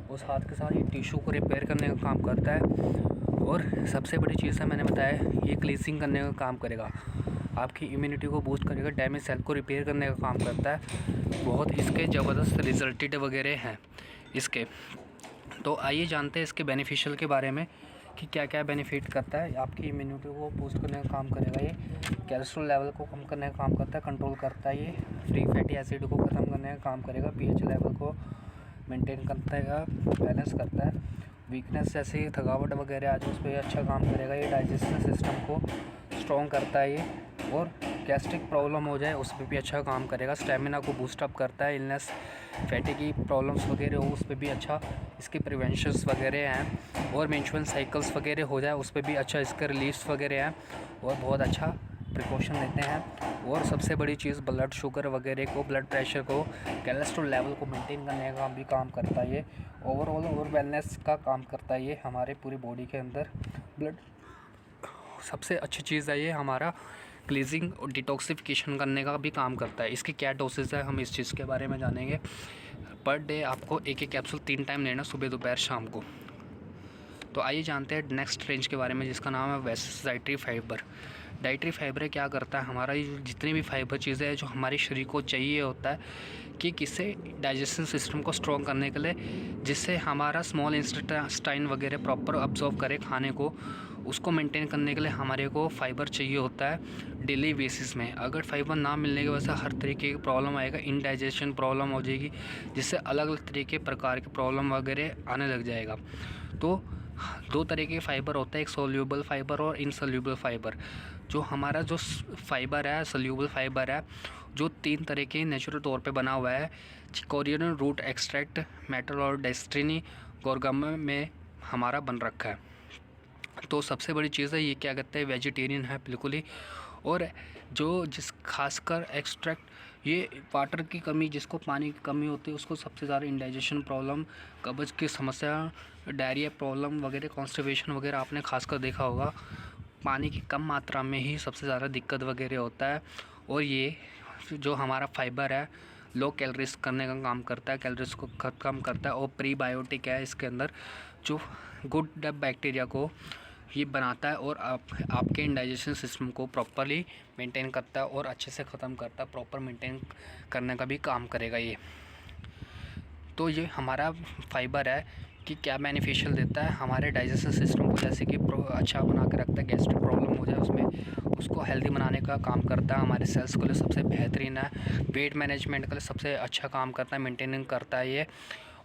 और साथ के साथ ये टिश्यू को रिपेयर करने का काम करता है। और सबसे बड़ी चीज़ है, मैंने बताया, ये क्लींजिंग करने का काम करेगा, आपकी इम्यूनिटी को बूस्ट करेगा, डैमेज सेल को रिपेयर करने का काम करता है। बहुत इसके ज़बरदस्त रिजल्टेड वगैरह हैं इसके। तो आइए जानते हैं इसके बेनिफिशियल के बारे में कि क्या क्या बेनिफिट करता है। आपकी इम्यूनिटी को बूस्ट करने का काम करेगा, ये कोलेस्ट्रॉल लेवल को कम करने का काम करता है, कंट्रोल करता है, ये फ्री फैटी एसिड को ख़त्म करने का काम करेगा, पीएच लेवल को मेंटेन करता है, बैलेंस करता है, वीकनेस जैसे थकावट वगैरह आ जाए उस पर अच्छा काम करेगा, ये डाइजेस्टिव सिस्टम को स्ट्रॉन्ग करता है ये, और गैस्ट्रिक प्रॉब्लम हो जाए उस पर भी अच्छा काम करेगा, स्टेमिना को बूस्टअप करता है, इलनेस फैटी की प्रॉब्लम्स वगैरह हो उस पर भी अच्छा इसके प्रिवेंशंस वगैरह हैं, और मेंस्ट्रुअल साइकिल्स वगैरह हो जाए उस पर भी अच्छा इसका रिलीफ वगैरह हैं और बहुत अच्छा प्रिकॉशन लेते हैं। और सबसे बड़ी चीज़ ब्लड शुगर वगैरह को, ब्लड प्रेशर को, कोलेस्ट्रॉल लेवल को मेंटेन करने का भी काम करता है ये, ओवरऑल और वेलनेस का काम करता है ये हमारे पूरी बॉडी के अंदर। ब्लड सबसे अच्छी चीज़ है ये, हमारा क्लीजिंग और डिटॉक्सिफिकेशन करने का भी काम करता है। इसकी क्या डोसेज है हम इस चीज़ के बारे में जानेंगे। पर डे आपको एक कैप्सूल 3 टाइम लेना, सुबह दोपहर शाम को। तो आइए जानते हैं नेक्स्ट रेंज के बारे में जिसका नाम है waste dietary fibre. Dietary fibre क्या करता है, हमारा ये जितनी भी फाइबर चीज़ें हैं जो हमारे शरीर को चाहिए होता है कि किससे डाइजेशन सिस्टम को स्ट्रॉन्ग करने के लिए, जिससे हमारा स्मॉल इंटेस्टाइन वगैरह प्रॉपर अब्जॉर्व करे खाने को, उसको मेंटेन करने के लिए हमारे को फाइबर चाहिए होता है डेली बेसिस में। अगर फाइबर ना मिलने की वजह से हर तरीके की प्रॉब्लम आएगा, इनडाइजेशन प्रॉब्लम हो जाएगी, जिससे अलग अलग तरीके प्रकार के प्रॉब्लम वगैरह आने लग जाएगा। तो दो तरह के फ़ाइबर होते हैं, एक सोल्यूबल फ़ाइबर और इनसोल्यूबल फ़ाइबर। जो हमारा जो फ़ाइबर है, सोल्यूबल फ़ाइबर है, जो 3 तरह के नेचुरल तौर पे बना हुआ है। चिकोरियन रूट एक्सट्रैक्ट, मेटल और डेस्टिनी गोरगम में हमारा बन रखा है। तो सबसे बड़ी चीज़ है ये, क्या कहते हैं, वेजिटेरियन है बिल्कुल ही। और जो जिस खासकर एक्सट्रैक्ट, ये वाटर की कमी, जिसको पानी की कमी होती है, उसको सबसे ज़्यादा इंडाइजेशन प्रॉब्लम, कब्ज की समस्या, डायरिया प्रॉब्लम वगैरह, कॉन्स्टिपेशन वगैरह आपने खासकर देखा होगा। पानी की कम मात्रा में ही सबसे ज़्यादा दिक्कत वगैरह होता है। और ये जो हमारा फाइबर है, लो कैलोरीज करने का काम करता है, कैलोरीज को कम करता है। और प्रीबायोटिक है इसके अंदर, जो गुड बैक्टीरिया को ये बनाता है और आपके इंडाइजेशन सिस्टम को प्रॉपरली मेंटेन करता है और अच्छे से ख़त्म करता है। प्रॉपर मेंटेन करने का भी काम करेगा ये। तो ये हमारा फाइबर है कि क्या बेनिफिशियल देता है हमारे डाइजेशन सिस्टम को, जैसे कि अच्छा बना के रखता है, गैस्ट्रिक प्रॉब्लम हो जाए उसमें, उसको हेल्दी बनाने का काम करता है। हमारे सेल्स के लिए सबसे बेहतरीन है। वेट मैनेजमेंट के लिए सबसे अच्छा काम करता है, मेंटेनिंग करता है ये।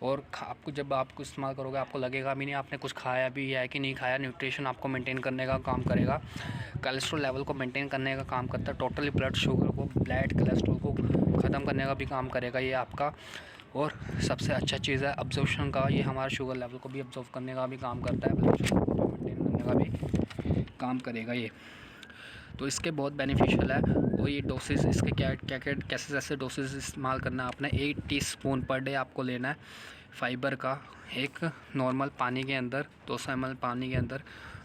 और आपको जब आपको इस्तेमाल करोगे आपको लगेगा भी नहीं आपने कुछ खाया भी है कि नहीं खाया। न्यूट्रिशन आपको मेंटेन करने का काम करेगा, कोलेस्ट्रॉल लेवल को मेंटेन करने का काम करता है, टोटली ब्लड शुगर को, ब्लड कोलेस्ट्रॉल को ख़त्म करने का भी काम करेगा ये आपका। और सबसे अच्छा चीज़ है अब्जॉर्प्शन का, ये हमारा शुगर लेवल को भी अब्जॉर्व करने का भी काम करता है, ब्लड शुगर को मेंटेन करने का भी काम करेगा ये। तो इसके बहुत बेनिफिशियल है। और ये डोसेस इसके क्या क्या क्या कैसे डोसेस इस्तेमाल करना है आपने, 8 टीस्पून पर डे आपको लेना है फाइबर का, एक नॉर्मल पानी के अंदर, 200 ml पानी के अंदर,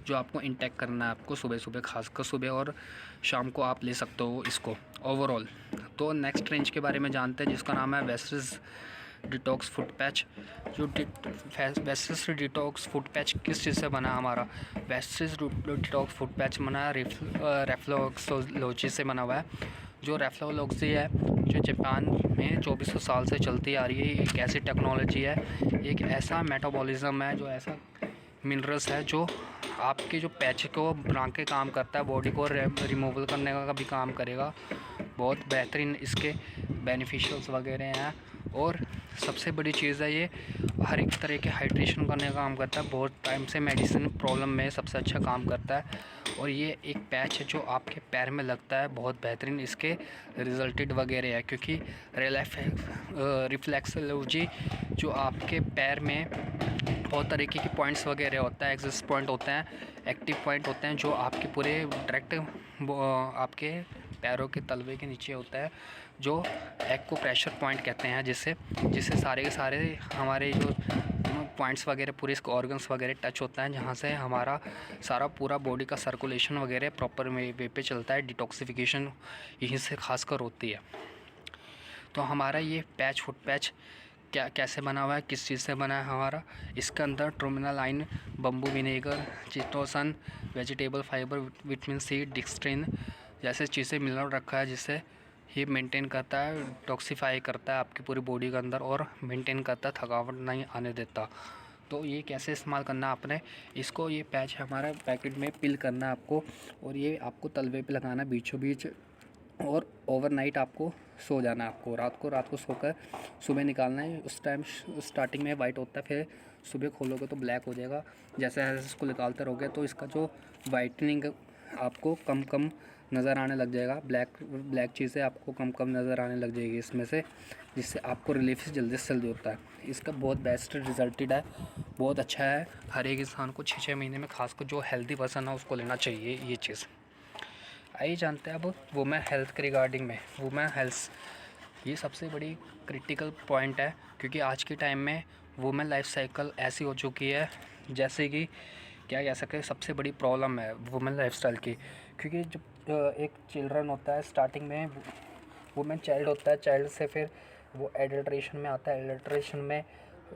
जो आपको इंटेक करना है आपको सुबह सुबह, खासकर सुबह और शाम को आप ले सकते हो इसको ओवरऑल। तो नेक्स्ट रेंज के बारे में जानते हैं, जिसका नाम है वेस्टिज डिटॉक्स फुट पैच। जो वेस्टिज डिटॉक्स फुट पैच किस चीज़ से बना हमारा, वेस्टिज डिटॉक्स फुट पैच बना रेफ्लक्सोलॉजी से बना हुआ है। जो रेफ्लक्सोलॉजी है, जो जापान में 2400 साल से चलती आ रही है, एक ऐसी टेक्नोलॉजी है, एक ऐसा मेटाबॉलिज्म है, जो ऐसा मिनरल्स है जो आपके जो पैच को बना के काम करता है, बॉडी को रिमूवल करने का भी काम करेगा। बहुत बेहतरीन इसके बेनिफिशियल्स वगैरह हैं। और सबसे बड़ी चीज़ है ये हर एक तरह के हाइड्रेशन करने का काम करता है, बहुत टाइम से मेडिसिन प्रॉब्लम में सबसे अच्छा काम करता है। और ये एक पैच है जो आपके पैर में लगता है, बहुत बेहतरीन इसके रिजल्टेड वगैरह है, क्योंकि रिफ्लेक्सोलॉजी जो आपके पैर में बहुत तरीके के पॉइंट्स वगैरह होता है, एक्सिस पॉइंट होते हैं, एक्टिव पॉइंट होते हैं, जो आपके पूरे डायरेक्ट आपके पैरों के तलवे के नीचे होता है, जो एक्को प्रेशर पॉइंट कहते हैं, जिससे सारे के सारे हमारे जो पॉइंट्स वगैरह पूरे इसके ऑर्गन्स वगैरह टच होता है, जहाँ से हमारा सारा पूरा बॉडी का सर्कुलेशन वगैरह प्रॉपर वे पे चलता है। डिटॉक्सिफिकेशन यहीं से खासकर होती है। तो हमारा ये पैच, फुट पैच क्या कैसे बना हुआ है, किस चीज़ से बना है हमारा, इसके अंदर terminalia, bamboo vinegar, chitosan, vegetable fibre, vitamin C, dextrin जैसे चीज़ें मिला रखा है, जिससे ये मेंटेन करता है, टॉक्सीफाई करता है आपकी पूरी बॉडी के अंदर, और मेंटेन करता है, थकावट नहीं आने देता। तो ये कैसे इस्तेमाल करना है आपने इसको, ये पैच हमारा पैकेट में पिल करना है आपको, और ये आपको तलवे पे लगाना बीचों बीच, और ओवरनाइट आपको सो जाना है। आपको रात को सोकर सुबह निकालना है। उस टाइम स्टार्टिंग में वाइट होता है, फिर सुबह खोलोगे तो ब्लैक हो जाएगा। जैसे जैसे इसको निकालते रहोगे तो इसका जो वाइटनिंग आपको कम कम नज़र आने लग जाएगा, ब्लैक चीज़ें आपको कम कम नज़र आने लग जाएगी इसमें से, जिससे आपको रिलीफ जल्दी से जल्दी होता है। इसका बहुत बेस्ट रिजल्टेड है, बहुत अच्छा है। हर एक इंसान को 6-6 महीने में, खासकर जो हेल्दी पर्सन है उसको लेना चाहिए ये चीज़। आइए जानते हैं अब वुमेन हेल्थ के रिगार्डिंग में। वुमेन हेल्थ ये सबसे बड़ी क्रिटिकल पॉइंट है, क्योंकि आज के टाइम में वुमेन लाइफ साइकिल ऐसी हो चुकी है, जैसे कि क्या कह सकते हैं, सबसे बड़ी प्रॉब्लम है वुमेन लाइफ स्टाइल की। क्योंकि जब एक चिल्ड्रन होता है, स्टार्टिंग में वुमेन चाइल्ड होता है, चाइल्ड से फिर वो एडल्ट्रेशन में आता है, एडल्ट्रेशन में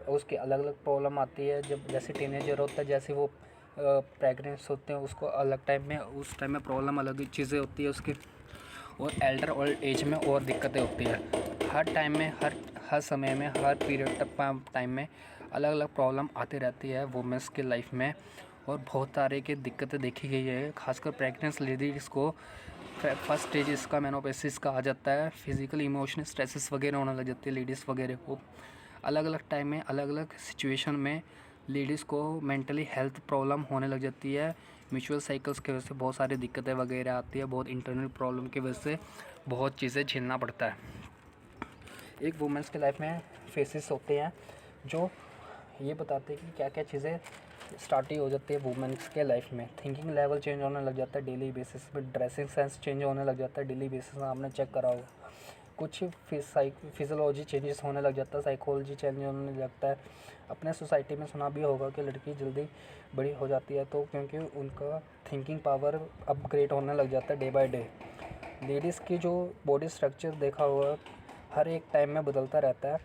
उसकी अलग अलग प्रॉब्लम आती है। जब जैसे टीनेजर होता है, जैसे वो प्रेगनेंस होते हैं, उसको अलग टाइम में, उस टाइम में प्रॉब्लम अलग चीज़ें होती है उसकी। और एल्डर ओल्ड एज में और दिक्कतें होती है। हर टाइम में, हर समय में, हर पीरियड टाइम में अलग अलग प्रॉब्लम आती रहती है वुमेंस की लाइफ में, और बहुत सारे की दिक्कतें देखी गई है। खासकर प्रेग्नेंट लेडीज़ को फर्स्ट स्टेज इसका मेनोपॉज़ का आ जाता है, फिजिकल इमोशनल स्ट्रेसेस वगैरह होने लग जाती है लेडीज़ वगैरह को। अलग अलग टाइम में, अलग अलग सिचुएशन में लेडीज़ को मेंटली हेल्थ प्रॉब्लम होने लग जाती है। म्यूचुअल साइकिल्स की वजह से बहुत सारी दिक्कतें वगैरह आती है, बहुत इंटरनल प्रॉब्लम की वजह से बहुत चीज़ें झेलना पड़ता है। एक वुमेंस के लाइफ में फेसेस होते हैं जो ये बताते हैं कि क्या क्या चीज़ें स्टार्ट ही हो जाती है वुमेंस के लाइफ में। थिंकिंग लेवल चेंज होने लग जाता है डेली बेसिस पे, ड्रेसिंग सेंस चेंज होने लग जाता है डेली बेसिस में, आपने चेक करा होगा। कुछ फिजियोलॉजी चेंजेस होने लग जाता है, साइकोलॉजी चेंज होने लग जाता है। अपने सोसाइटी में सुना भी होगा कि लड़की जल्दी बड़ी हो जाती है तो क्योंकि उनका थिंकिंग पावर अपग्रेड होने लग जाता है डे बाय डे। लेडीज़ की जो बॉडी स्ट्रक्चर देखा होगा हर एक टाइम में बदलता रहता है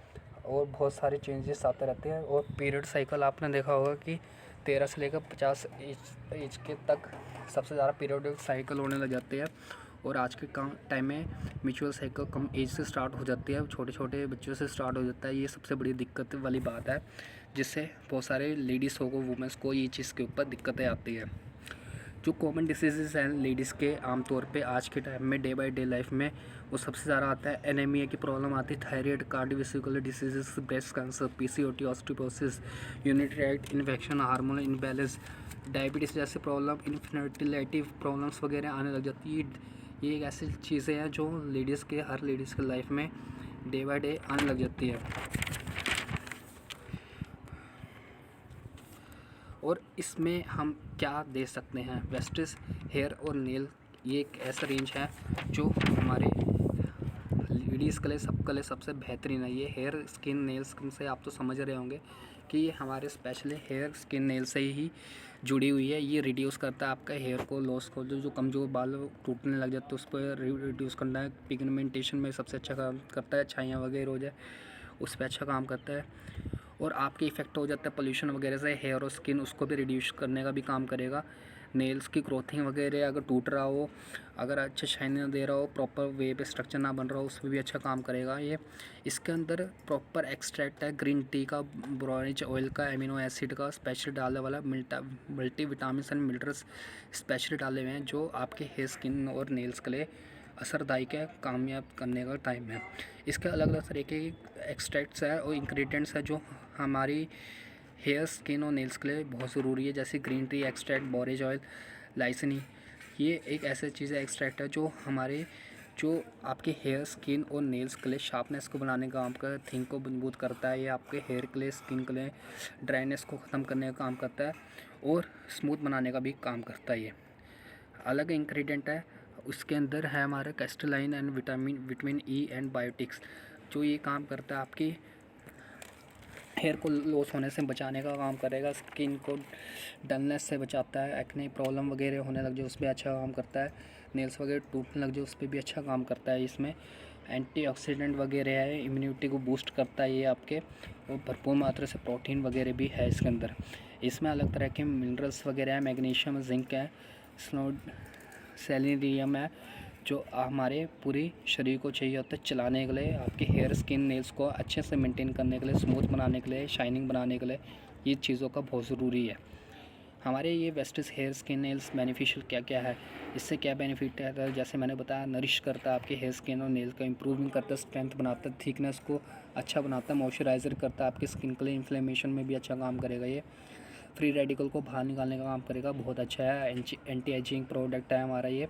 और बहुत सारे चेंजेस आते रहते हैं। और पीरियड साइकिल आपने देखा होगा कि 13 से लेकर 50 एज के तक सबसे ज़्यादा पीरियड साइकिल होने लग जाते हैं। और आज के कम टाइम में म्यूचुअल साइकिल कम एज से स्टार्ट हो जाती है, छोटे छोटे बच्चों से स्टार्ट हो जाता है। ये सबसे बड़ी दिक्कत वाली बात है जिससे बहुत सारे लेडीज़ को, वुमेंस को ये चीज़ के ऊपर दिक्कतें आती है। जो कॉमन डिसीज़ हैं लेडीज़ के आमतौर पे आज के टाइम में डे बाय डे लाइफ में वो सबसे ज़्यादा आता है एनीमिया की प्रॉब्लम आती है, thyroid, cardiovascular diseases, breast cancer, PCOD, osteoporosis, urinary tract infection, hormonal imbalance, diabetes जैसे प्रॉब्लम, इनफर्टिलिटी प्रॉब्लम्स वगैरह आने लग जाती है। ये एक ऐसी चीज़ें हैं जो लेडीज़ के हर लेडीज़ के लाइफ में डे बाय डे आने लग जाती है। और इसमें हम क्या दे सकते हैं? वेस्टिस हेयर और नेल ये एक ऐसा रेंज है जो हमारे लेडीज़ के लिए सबके लिए सबसे बेहतरीन है। ये हेयर स्किन नेल स्किन से आप तो समझ रहे होंगे कि ये हमारे स्पेशली हेयर स्किन नेल से ही जुड़ी हुई है। ये रिड्यूस करता है आपका हेयर को, लॉस को, जो कमज़ोर बाल टूटने लग जाते हैं उस पर रिड्यूस करना है। पिगमेंटेशन में सबसे अच्छा काम करता है, छाइयाँ वगैरह हो जाए उस पर अच्छा काम करता है। और आपके इफ़ेक्ट हो जाता है पोल्यूशन वगैरह से हेयर और स्किन, उसको भी रिड्यूस करने का भी काम करेगा। नेल्स की ग्रोथिंग वगैरह अगर टूट रहा हो, अगर अच्छा शाइन ना दे रहा हो, प्रॉपर वे पे स्ट्रक्चर ना बन रहा हो, उस पर भी अच्छा काम करेगा ये। इसके अंदर प्रॉपर एक्सट्रैक्ट है ग्रीन टी का, बोरोनिच ऑयल का, एमिनो एसिड का स्पेशल डालने वाला, multi vitamin and minerals special डाले हुए हैं जो आपके हेयर स्किन और नेल्स के लिए असरदायक है, कामयाब करने का टाइम है। इसके अलग अलग तरीके के एक्सट्रैक्ट्स है और इंग्रेडिएंट्स है जो हमारी हेयर स्किन और नेल्स के लिए बहुत ज़रूरी है, जैसे green tea extract, borage oil, lysine. ये एक ऐसे चीज़ है, एक्सट्रैक्ट है जो हमारे जो आपके हेयर स्किन और नेल्स के लिए शार्पनेस को बनाने का काम करता है, थिंक को मजबूत करता है। ये आपके हेयर के लिए, स्किन के लिए ड्राइनेस को ख़त्म करने का काम करता है और स्मूथ बनाने का भी काम करता है। ये अलग इंग्रेडिएंट है। उसके अंदर है हमारा कैस्टलाइन and vitamin E and biotics, जो ये काम करता है आपकी हेयर को लॉस होने से बचाने का काम करेगा, स्किन को डलनेस से बचाता है, एक्ने प्रॉब्लम वगैरह होने लग जाए उस पर अच्छा काम करता है, नेल्स वगैरह टूटने लग जाए उस पर भी अच्छा काम करता है। इसमें एंटीऑक्सीडेंट वगैरह है, इम्यूनिटी को बूस्ट करता है ये आपके, और भरपूर मात्रा से प्रोटीन वगैरह भी है इसके अंदर। इसमें अलग तरह के मिनरल्स वगैरह है, मैग्नीशियम, जिंक है, सेलेनियम है, जो हमारे पूरी शरीर को चाहिए होता है चलाने के लिए, आपके हेयर स्किन नेल्स को अच्छे से मेंटेन करने के लिए, स्मूथ बनाने के लिए, शाइनिंग बनाने के लिए। ये चीज़ों का बहुत ज़रूरी है। हमारे ये वेस्टिस हेयर स्किन नेल्स बेनिफिशियल क्या क्या है, इससे क्या बेनिफिट है? जैसे मैंने बताया, नरिश करता है आपके हेयर स्किन और नेल्स का, इंप्रूविंग करता है, स्ट्रेंथ बनाता है, थिकनेस को अच्छा बनाता है, मॉइस्चराइज़र करता है आपकी स्किन के लिए, इन्फ्लेमेशन में भी अच्छा काम करेगा ये, फ्री रेडिकल को बाहर निकालने का काम करेगा, बहुत अच्छा है, एंटी एजिंग प्रोडक्ट है हमारा ये।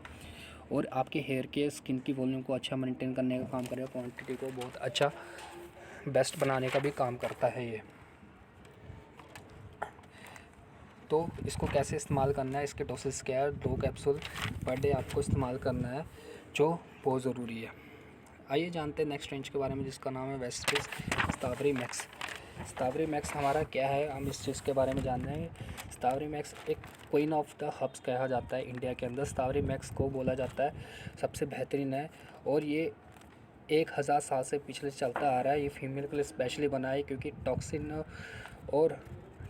और आपके हेयर के स्किन की वॉल्यूम को अच्छा मेंटेन करने का काम करेगा, क्वांटिटी को बहुत अच्छा बेस्ट बनाने का भी काम करता है ये। तो इसको कैसे इस्तेमाल करना है, इसके डोसेस क्या है? 2 कैप्सूल पर डे आपको इस्तेमाल करना है, जो बहुत ज़रूरी है। आइए जानते हैं नेक्स्ट रेंज के बारे में, जिसका नाम है वेस्टिस स्ट्रॉबेरी मैक्स। स्ट्रॉबेरी मैक्स हमारा क्या है, हम इस चीज़ के बारे में जान रहे हैं। स्ट्रॉबेरी मैक्स एक क्वीन ऑफ द हब्स कहा जाता है इंडिया के अंदर, स्ट्रॉबेरी मैक्स को बोला जाता है सबसे बेहतरीन है। और ये 1000 साल से पिछले चलता आ रहा है। ये फीमेल के लिए स्पेशली बना है क्योंकि टॉक्सिन और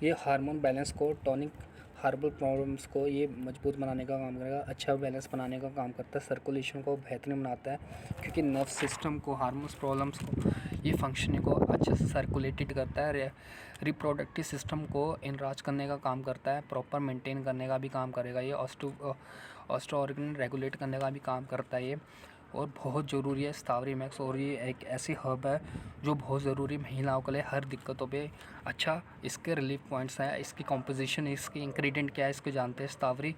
ये हार्मोन बैलेंस को, टॉनिक हार्बल प्रॉब्लम्स को ये मजबूत बनाने का काम करेगा, अच्छा बैलेंस बनाने का काम करता है, सर्कुलेशन को बेहतरीन बनाता है क्योंकि नर्व सिस्टम को, हार्मोन्स प्रॉब्लम्स को, ये फंक्शनिंग को अच्छे से सर्कुलेटेड करता है, रिप्रोडक्टिव सिस्टम को इनराज करने का काम करता है, प्रॉपर मेंटेन करने का भी काम करेगा ये, ऑस्टो ऑर्गन रेगुलेट करने का भी काम करता है ये। और बहुत ज़रूरी है स्टावरी मैक्स। और ये एक ऐसी हर्ब है जो बहुत ज़रूरी महिलाओं के लिए हर दिक्कतों पे अच्छा इसके रिलीफ पॉइंट्स हैं। इसकी कॉम्पोजिशन, इसकी इंग्रेडिएंट क्या है इसको जानते हैं। स्टावरी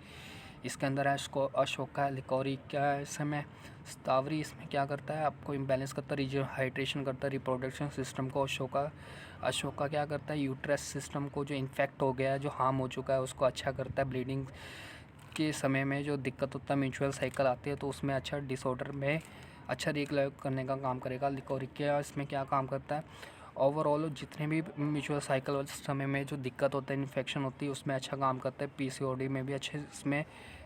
इसके अंदर है, इसको अशोका लिकोरी क्या है इसमें। स्टावरी इसमें क्या करता है, आपको इम्बैलेंस करता है, हाइड्रेशन करता है, रिप्रोडक्शन सिस्टम को। अशोका क्या करता है, यूट्रस सिस्टम को जो इन्फेक्ट हो गया है, जो हार्म हो चुका है उसको अच्छा करता है। ब्लीडिंग के समय में जो दिक्कत होता है, म्यूचुअल साइकिल आती है तो उसमें अच्छा डिसऑर्डर में अच्छा रेगुलर करने का काम करेगा। लिकोरिकिया इसमें क्या काम करता है, ओवरऑल जितने भी म्यूचुअल साइकिल वाले समय में जो दिक्कत होता है, इन्फेक्शन होती है, उसमें अच्छा काम करता है। पीसीओडी में भी अच्छे इसमें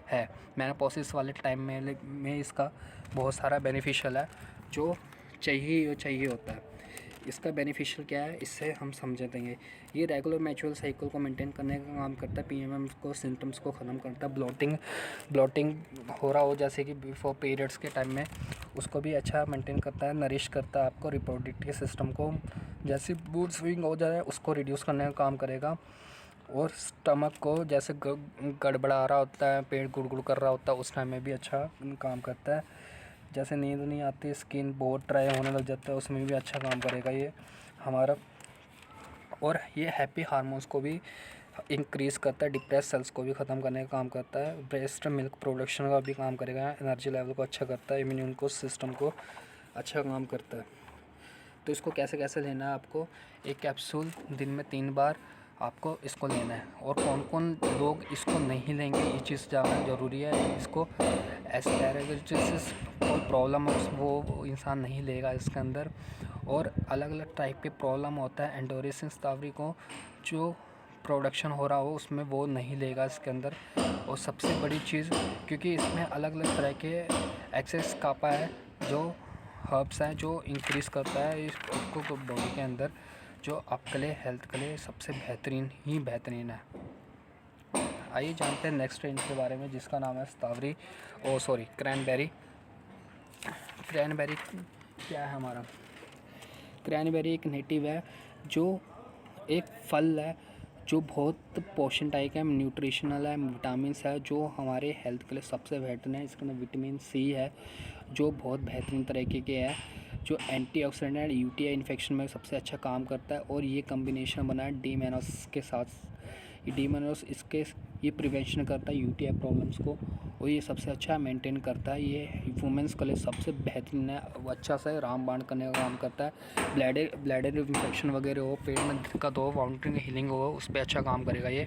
है। मेनोपॉसिस वाले टाइम में इसका बहुत सारा बेनिफिशियल है जो चाहिए होता है। इसका बेनिफिशियल क्या है इससे हम समझ देंगे। ये रेगुलर मैचुअल साइकिल को मेंटेन करने का काम करता है। पीएमएम को सिम्टम्स को ख़त्म करता है। ब्लोटिंग हो रहा हो जैसे कि बिफोर पीरियड्स के टाइम में, उसको भी अच्छा मेंटेन करता है, नरिश करता है आपको। रिप्रोडक्टिव सिस्टम को जैसे मूड स्विंग हो जाए उसको रिड्यूस करने का काम करेगा। और स्टमक को जैसे गड़बड़ा रहा होता है, पेट गुड़गुड़ कर रहा होता है, उस टाइम में भी अच्छा काम करता है। जैसे नींद नहीं आती, स्किन बहुत ड्राई होने लग जाता है, उसमें भी अच्छा काम करेगा ये हमारा। और ये हैप्पी हार्मोन्स को भी इंक्रीज़ करता है, डिप्रेस सेल्स को भी ख़त्म करने का काम करता है, ब्रेस्ट मिल्क प्रोडक्शन का भी काम करेगा, एनर्जी लेवल को अच्छा करता है, इम्यून को सिस्टम को अच्छा काम करता है। तो इसको कैसे कैसे लेना है आपको, एक कैप्सूल दिन में 3 बार आपको इसको लेना है। और कौन कौन लोग इसको नहीं लेंगे ये चीज़ जानना ज़रूरी है। इसको एस्पैरागिस कोई प्रॉब्लम हो वो इंसान नहीं लेगा इसके अंदर। और अलग अलग टाइप के प्रॉब्लम होता है एंडोरेसिस स्टावरी को, जो प्रोडक्शन हो रहा हो उसमें वो नहीं लेगा इसके अंदर। और सबसे बड़ी चीज़, क्योंकि इसमें अलग अलग तरह के एक्सेस कापा है जो हर्ब्स हैं जो इंक्रीज़ करता है इसको बॉडी के अंदर, जो आपके लिए हेल्थ के लिए सबसे बेहतरीन है। आइए जानते हैं नेक्स्ट रेंज के बारे में जिसका नाम है क्रैनबेरी। क्रैनबेरी क्या है हमारा, क्रैनबेरी एक नेटिव है जो एक फल है जो बहुत पोषणदायक है, न्यूट्रिशनल है, विटामिन्स है, जो हमारे हेल्थ के लिए सबसे बेहतरीन है। इसके अंदर विटामिन सी है जो बहुत बेहतरीन तरीके के है, जो एंटीऑक्सीडेंट यूटीआई इन्फेक्शन में सबसे अच्छा काम करता है। और ये कम्बिनेशन बना है डीमेनोस के साथ। ये डीमेनोस ये प्रिवेंशन करता है यूटीआई प्रॉब्लम्स को, और ये सबसे अच्छा मेंटेन करता है। ये वुमेंस के लिए सबसे बेहतरीन है, वो अच्छा से रामबाण करने का काम करता है। ब्लैडर इन्फेक्शन वगैरह हो, पेट में दिक्कत हो, वाउंटिंग हीलिंग हो, उस पर अच्छा काम करेगा ये।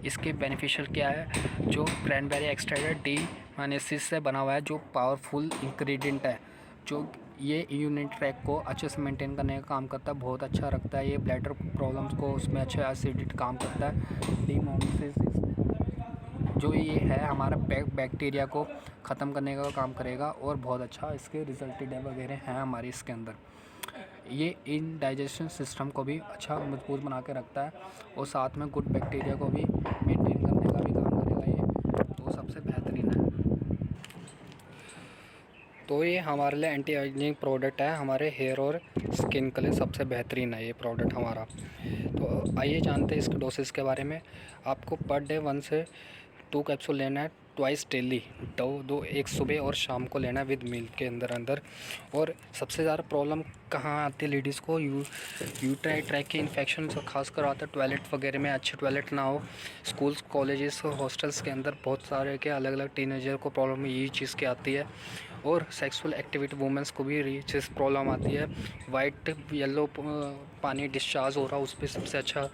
इसके बेनिफिशियल क्या है, जो क्रैनबेरी एक्सट्रैक्ट डी-माइनेसिस से बना हुआ है, जो पावरफुल इंग्रेडिएंट है, जो ये यूनिट ट्रैक को अच्छे से मेंटेन करने का काम करता है, बहुत अच्छा रखता है। ये ब्लैडर प्रॉब्लम्स को उसमें अच्छे एसिडिटी काम करता है। डी-माइनेसिस जो ये है हमारा बैक्टीरिया को ख़त्म करने का काम करेगा, और बहुत अच्छा इसके रिजल्टेड वगैरह हैं हमारे इसके अंदर। ये इन डाइजेशन सिस्टम को भी अच्छा मजबूत बना के रखता है, और साथ में गुड बैक्टीरिया को भी मेंटेन करने का भी काम करेगा ये, तो सबसे बेहतरीन है। तो ये हमारे लिए एंटी एजिंग प्रोडक्ट है, हमारे हेयर और स्किन के लिए सबसे बेहतरीन है ये प्रोडक्ट हमारा। तो आइए जानते हैं इसके डोसेस के बारे में। आपको पर डे 1 से 2 कैप्सूल लेना है, ट्वाइस डेली, दो एक सुबह और शाम को लेना है विद मील के अंदर। और सबसे ज़्यादा प्रॉब्लम कहाँ आती है लेडीज़ को, यूट्राई ट्रैक के इन्फेक्शन से खासकर आता है। टॉयलेट वगैरह में अच्छे टॉयलेट ना हो, स्कूल्स कॉलेजेस हॉस्टल्स के अंदर बहुत सारे के अलग अलग टीनेजर को प्रॉब्लम यही चीज़ की आती है। और सेक्सुअल एक्टिविटी वुमेंस को भी ये चीज़ प्रॉब्लम आती है। वाइट येलो पानी डिस्चार्ज हो रहा उस पर सबसे अच्छा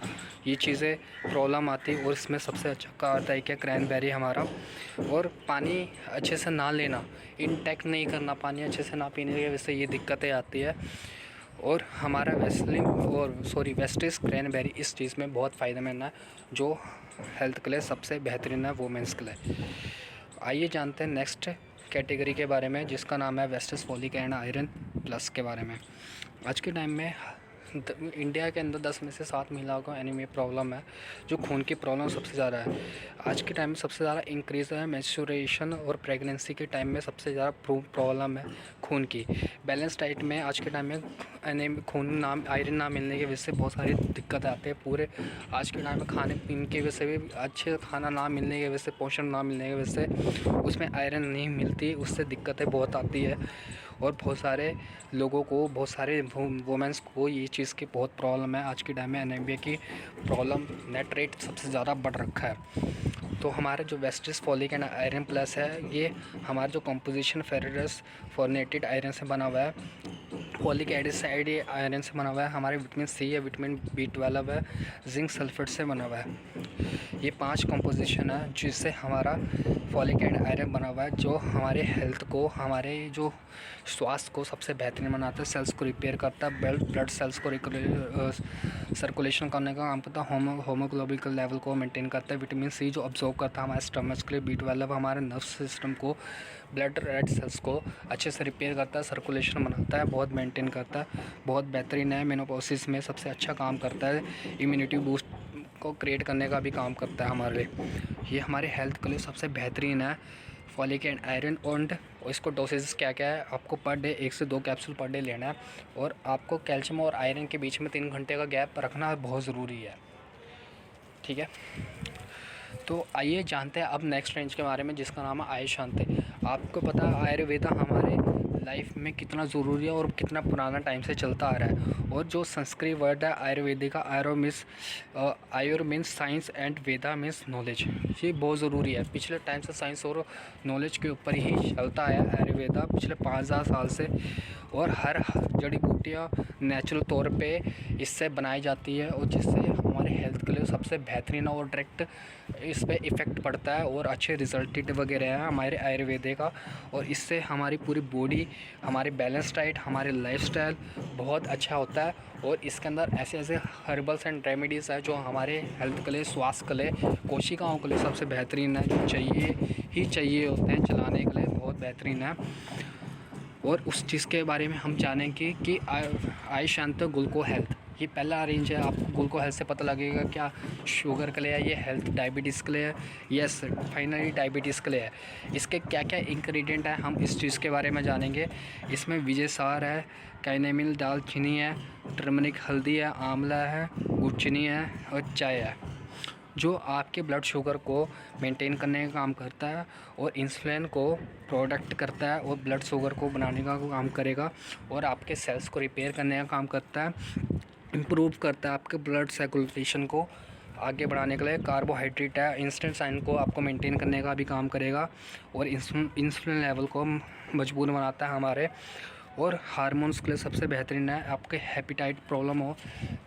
ये चीज़ें प्रॉब्लम आती है। और इसमें सबसे अच्छा कारदायक है क्रैनबेरी हमारा। और पानी अच्छे से ना लेना, इनटेक नहीं करना, पानी अच्छे से ना पीने की वजह से ये दिक्कतें आती है। और हमारा वेस्टिस क्रैनबेरी इस चीज़ में बहुत फ़ायदेमंद है, जो हेल्थ के लिए सबसे बेहतरीन है वुमेंस के लिए। आइए जानते हैं नेक्स्ट कैटेगरी के बारे में जिसका नाम है वेस्टिस फॉलिक एंड आयरन प्लस के बारे में। आज के टाइम में इंडिया के अंदर 10 में से 7 महिलाओं को एनीमिया प्रॉब्लम है, जो खून की प्रॉब्लम सबसे ज़्यादा है। आज के टाइम में सबसे ज़्यादा इंक्रीज़ है मेंस्ट्रुएशन और प्रेगनेंसी के टाइम में सबसे ज़्यादा प्रॉब्लम है खून की बैलेंस डाइट में आज के टाइम में आयरन ना मिलने की वजह से बहुत सारी दिक्कतें आती है। पूरे आज के टाइम में खाने पीने की वजह से भी अच्छे खाना ना मिलने की वजह से, पोषण ना मिलने की वजह से उसमें आयरन नहीं मिलती, उससे दिक्कतें बहुत आती है। और बहुत सारे लोगों को, बहुत सारे वुमेंस को ये चीज़ की बहुत प्रॉब्लम है। आज के टाइम में एनीमिया की प्रॉब्लम, नेट रेट सबसे ज़्यादा बढ़ रखा है। तो हमारा जो वेस्टिस फॉलिक एंड आयरन प्लस है, ये हमारा जो कंपोजिशन फेरस फॉर्नेटेड आयरन से बना हुआ है, फॉलिक एसिड ये आयरन से बना हुआ है, हमारे विटामिन सी है, विटामिन B12 है, जिंक सल्फेट से बना हुआ है। ये 5 कंपोजिशन है जिससे हमारा फॉलिक एंड आयरन बना हुआ है, जो हमारे हेल्थ को, हमारे जो स्वास्थ्य को सबसे बेहतरीन बनाता है, सेल्स को रिपेयर करता है, ब्लड सेल्स को सर्कुलेशन करने का काम करता है, होमोग्लोबिन लेवल को मेंटेन करता है, विटामिन सी जो ऑब्जॉर्व करता है हमारे स्टमच के लिए, B12 हमारे नर्व सिस्टम को, ब्लड रेड सेल्स को अच्छे से रिपेयर करता है, सर्कुलेशन बनाता है, बहुत मेंटेन करता है, बहुत बेहतरीन है। मेनोपॉसिस में सबसे अच्छा काम करता है, इम्यूनिटी बूस्ट को क्रिएट करने का भी काम करता है हमारे लिए। ये हमारे हेल्थ के लिए सबसे बेहतरीन है फॉलिक एंड आयरन। और इसको डोसेज क्या क्या है, आपको पर डे 1 से 2 कैप्सूल पर डे लेना है। और आपको कैल्शियम और आयरन के बीच में 3 घंटे का गैप रखना बहुत ज़रूरी है, ठीक है। तो आइए जानते हैं अब नेक्स्ट रेंज के बारे में, जिसका नाम है आयुशांति। आपको पता है आयुर्वेदा हमारे लाइफ में कितना ज़रूरी है और कितना पुराना टाइम से चलता आ रहा है। और जो संस्कृत वर्ड है आयुर्वेदिक का, ayur means science and veda means knowledge, ये बहुत ज़रूरी है। पिछले टाइम से साइंस और नॉलेज के ऊपर ही चलता आया आयुर्वेदा पिछले 5000 साल से। और हर जड़ी बूटियाँ नेचुरल तौर पे इससे बनाई जाती है, और जिससे हमारे हेल्थ के लिए सबसे बेहतरीन और डायरेक्ट इस पे इफ़ेक्ट पड़ता है और अच्छे रिजल्ट वगैरह हैं हमारे आयुर्वेद का। और इससे हमारी पूरी बॉडी, हमारी बैलेंस डाइट, हमारे लाइफस्टाइल बहुत अच्छा होता है। और इसके अंदर ऐसे ऐसे हर्बल्स एंड रेमेडीज़ है जो हमारे हेल्थ के लिए, स्वास्थ्य के लिए, कोशिकाओं के लिए सबसे बेहतरीन है, जो चाहिए होते हैं चलाने के लिए, बहुत बेहतरीन है। और उस चीज़ के बारे में हम जानेंगे कि आयुशांति ग्लूको हेल्थ, ये पहला रेंज है। आपको ग्लूको हेल्थ से पता लगेगा क्या शुगर के लिए है, ये हेल्थ डायबिटीज़ के लिए है, यस फाइनली डायबिटीज़ के लिए है। इसके क्या क्या इंग्रेडिएंट है, हम इस चीज़ के बारे में जानेंगे। इसमें विजय सार है, कैनेमिल दालचीनी है, टर्मरिक हल्दी है, आंवला है, गुड़चीनी है और चाय है, जो आपके ब्लड शुगर को मेंटेन करने का काम करता है और इंसुलिन को प्रोडक्ट करता है और ब्लड शुगर को बनाने का काम करेगा और आपके सेल्स को रिपेयर करने का काम करता है, इम्प्रूव करता है आपके ब्लड सर्कुलेशन को आगे बढ़ाने के लिए। कार्बोहाइड्रेट है, इंस्टेंट साइन को आपको मेंटेन करने का भी काम करेगा और इंसुलिन लेवल को मजबूत बनाता है हमारे। और हार्मोन्स के लिए सबसे बेहतरीन है। आपके हेपेटाइट प्रॉब्लम हो,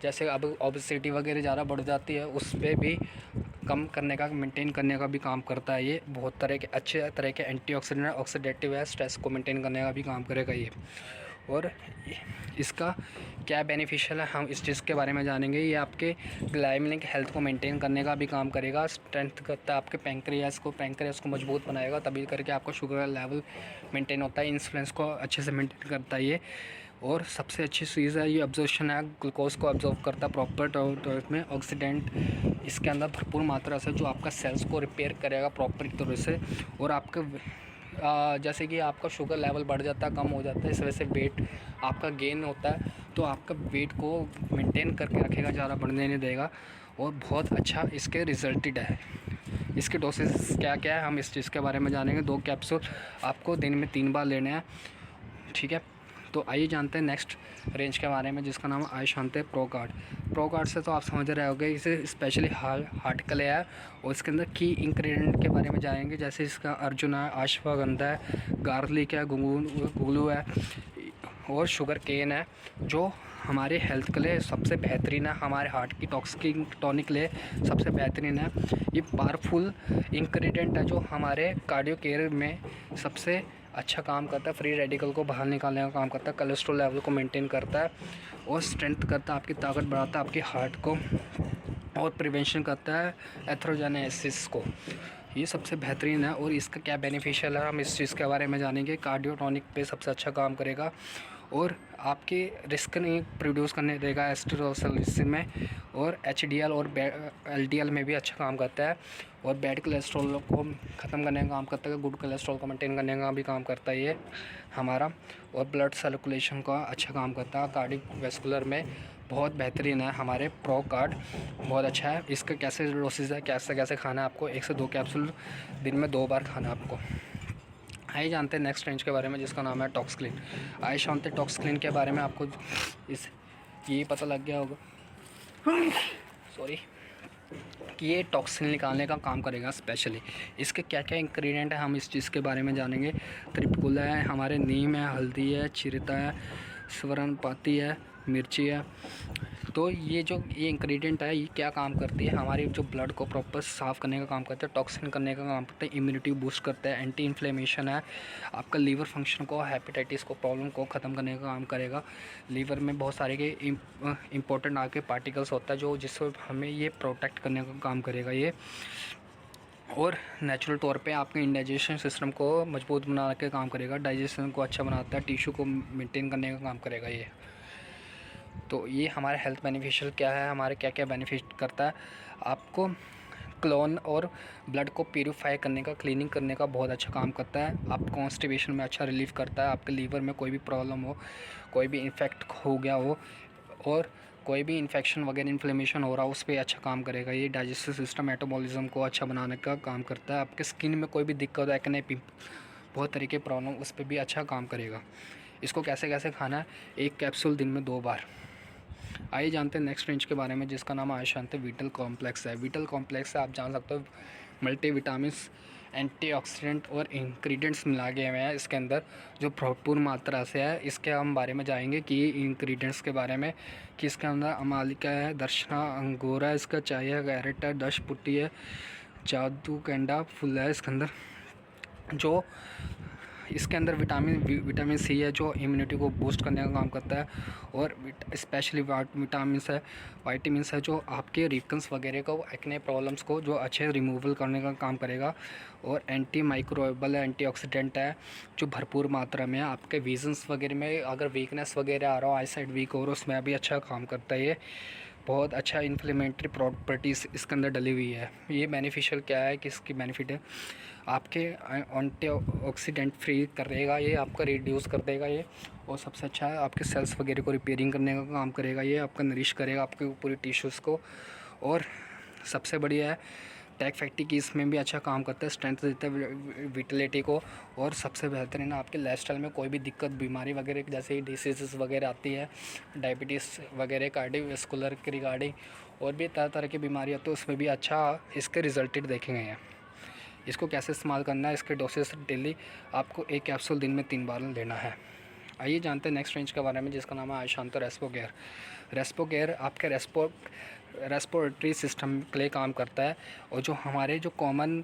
जैसे अब ओबेसिटी वगैरह ज़्यादा बढ़ जाती है, उस पर भी कम करने का, मेंटेन करने का भी काम करता है। ये बहुत तरह के अच्छे तरह के एंटीऑक्सीडेंट, ऑक्सीडेटिव है, स्ट्रेस को मेंटेन करने का भी काम करेगा ये। और इसका क्या बेनिफिशियल है, हम इस चीज़ के बारे में जानेंगे। ये आपके ग्लाइमेरिक हेल्थ को मेंटेन करने का भी काम करेगा, स्ट्रेंथ करता है आपके पैंक्रियास को मजबूत बनाएगा, तभी करके आपका शुगर लेवल मेंटेन होता है, इंसुलिन को अच्छे से मेंटेन करता है ये। और सबसे अच्छी चीज़ है ये अब्जॉर्प्शन है, ग्लूकोज को अब्जॉर्व करता है प्रॉपर तौर में। ऑक्सीडेंट इसके अंदर भरपूर मात्रा से, जो आपका सेल्स को रिपेयर करेगा प्रॉपर तरह से। और आपके जैसे कि आपका शुगर लेवल बढ़ जाता है, कम हो जाता है, इस वजह से वेट आपका गेन होता है, तो आपका वेट को मेंटेन करके रखेगा, ज़्यादा बढ़ने नहीं देगा। और बहुत अच्छा इसके रिजल्टेड है। इसके डोसेस क्या क्या है, हम इस चीज़ के बारे में जानेंगे। 2 कैप्सूल आपको दिन में 3 बार लेने हैं, ठीक है। तो आइए जानते हैं नेक्स्ट रेंज के बारे में, जिसका नाम है आयुशांति प्रो कार्ड से तो आप समझ रहे होंगे, इसे स्पेशली हार्ट के लिए है। और इसके अंदर की इंग्रेडिएंट के बारे में जानेंगे, जैसे इसका अर्जुन है, अश्वगंधा है, गार्लिक है, गुगलू है और शुगर केन है, जो हमारे हेल्थ के लिए सबसे बेहतरीन है, हमारे हार्ट की टॉक्सिक टॉनिक के लिए सबसे बेहतरीन है। ये पावरफुल इंग्रेडिएंट है जो हमारे कार्डियो केयर में सबसे अच्छा काम करता है, फ्री रेडिकल को बाहर निकालने का काम करता है, कोलेस्ट्रॉल लेवल को मेंटेन करता है और स्ट्रेंथ करता है, आपकी ताकत बढ़ाता है आपकी हार्ट को, और प्रिवेंशन करता है एथ्रोजेनेसिस को। ये सबसे बेहतरीन है। और इसका क्या बेनिफिशियल है, हम इस चीज़ के बारे में जानेंगे। कार्डियो टॉनिक पे सबसे अच्छा काम करेगा और आपके रिस्क नहीं प्रोड्यूस करने देगा एस्ट्रोसलिसिन में, और एचडीएल और एलडीएल में भी अच्छा काम करता है, और बैड कोलेस्ट्रॉल को ख़त्म करने का काम करता है, गुड कोलेस्ट्रॉल को मेंटेन करने का भी काम करता है ये हमारा, और ब्लड सर्कुलेशन का अच्छा काम करता है। कार्डियोवैस्कुलर में बहुत बेहतरीन है हमारे प्रो कार्ड, बहुत अच्छा है। इसका कैसे डोसेज है, कैसे कैसे खाना है आपको, 1 से 2 कैप्सूल दिन में 2 बार खाना है आपको। आइए जानते हैं नेक्स्ट रेंज के बारे में जिसका नाम है टॉक्सक्लीन। आइए जानते हैं टॉक्सक्लीन के बारे में। आपको इस ये पता लग गया होगा सॉरी कि ये टॉक्सिन निकालने का काम करेगा स्पेशली। इसके क्या क्या इंग्रेडिएंट है हम इस चीज़ के बारे में जानेंगे। त्रिपकुला है, हमारे नीम है, हल्दी है, चिरता है, स्वरनपाती है, मिर्ची है। तो ये इंग्रेडिएंट है, ये क्या काम करती है, हमारे जो ब्लड को प्रॉपर साफ़ करने का काम करता है, टॉक्सिन करने का काम करता है, इम्यूनिटी बूस्ट करता है, एंटी इन्फ्लेमेशन है, आपका लीवर फंक्शन को, हेपेटाइटिस को, प्रॉब्लम को ख़त्म करने का काम करेगा। लीवर में बहुत सारे के इम्पोर्टेंट आके पार्टिकल्स होता है जो जिससे हमें ये प्रोटेक्ट करने का काम करेगा ये, और नेचुरल तौर पे आपके इंडाइजेशन सिस्टम को मजबूत बना के काम करेगा, डाइजेशन को अच्छा बनाता है, टिश्यू को मेंटेन करने का काम करेगा ये। तो ये हमारे हेल्थ बेनिफिशियल क्या है, हमारे क्या क्या बेनिफिट करता है, आपको क्लोन और ब्लड को प्यूरीफाई करने का, क्लीनिंग करने का बहुत अच्छा काम करता है। आप कॉन्स्टिपेशन में अच्छा रिलीफ करता है, आपके लीवर में कोई भी प्रॉब्लम हो, कोई भी इन्फेक्ट हो गया हो, और कोई भी इन्फेक्शन वगैरह इन्फ्लेमेशन हो रहा हो, उस पर अच्छा काम करेगा ये। डाइजेस्टिव सिस्टम, मेटाबॉलिज्म को अच्छा बनाने का काम करता है। आपके स्किन में कोई भी दिक्कत हो, एक्ने, बहुत तरीके प्रॉब्लम, उस पर भी अच्छा काम करेगा। इसको कैसे कैसे खाना है, 1 कैप्सूल दिन में 2 बार। आइए जानते हैं नेक्स्ट रेंज के बारे में जिसका नाम आयुष्मांत विटल कॉम्प्लेक्स है। विटल कॉम्प्लेक्स से आप जान सकते हो मल्टी विटामिन्स, एंटीऑक्सीडेंट और इंग्रेडिएंट्स मिला गए हुए हैं इसके अंदर, जो भरपूर मात्रा से है। इसके हम बारे में जाएंगे कि इंग्रेडिएंट्स के बारे में, कि इसके अंदर अमालिका है, दर्शना अंगोरा, इसका चाय है, कैरेट है, दश पुट्टी है, जादू कैंडा फुल है इसके अंदर। जो इसके अंदर विटामिन सी है जो इम्यूनिटी को बूस्ट करने का काम करता है, और स्पेशली वाइटामिन्स है जो आपके रिकन्स वगैरह को, एक्ने प्रॉब्लम्स को जो अच्छे रिमूवल करने का काम करेगा, और एंटी माइक्रोवेबल है, एंटीऑक्सीडेंट है जो भरपूर मात्रा में है। आपके विजन्स वगैरह में अगर वीकनेस वगैरह आ रहा हो, आई साइड वीक हो रहा हो, उसमें भी अच्छा काम करता है ये। बहुत अच्छा इन्फ्लेमेटरी प्रॉपर्टीज़ इसके अंदर डली हुई है। ये बेनिफिशियल क्या है कि इसकी बेनिफिट है, आपके एंटीऑक्सीडेंट फ्री करेगा ये, आपका रिड्यूस कर देगा ये, और सबसे अच्छा है आपके सेल्स वगैरह को रिपेयरिंग करने का काम करेगा ये, आपका नरिश करेगा आपके पूरी टिश्यूज़ को, और सबसे बढ़िया है टैक फैक्टी की इसमें भी अच्छा काम करता है, स्ट्रेंथ देता है विटलिटी को। और सबसे बेहतरीन आपके लाइफस्टाइल में कोई भी दिक्कत, बीमारी वगैरह जैसे डिसीज़ वगैरह आती है, डायबिटीज़ वगैरह, कार्डियोवैस्कुलर के रिगार्डिंग, और भी तरह तरह की बीमारी आती है, उसमें भी अच्छा इसके रिजल्टेड देखे गए हैं। इसको कैसे इस्तेमाल करना है, इसके डोसेस डेली आपको 1 कैप्सूल दिन में 3 बार लेना है। आइए जानते हैं नेक्स्ट रेंज के बारे में जिसका नाम है आयुष्मांत रेस्पो केयर। रेस्पो केयर आपके रेस्पिरेटरी सिस्टम के लिए काम करता है, और जो हमारे जो कॉमन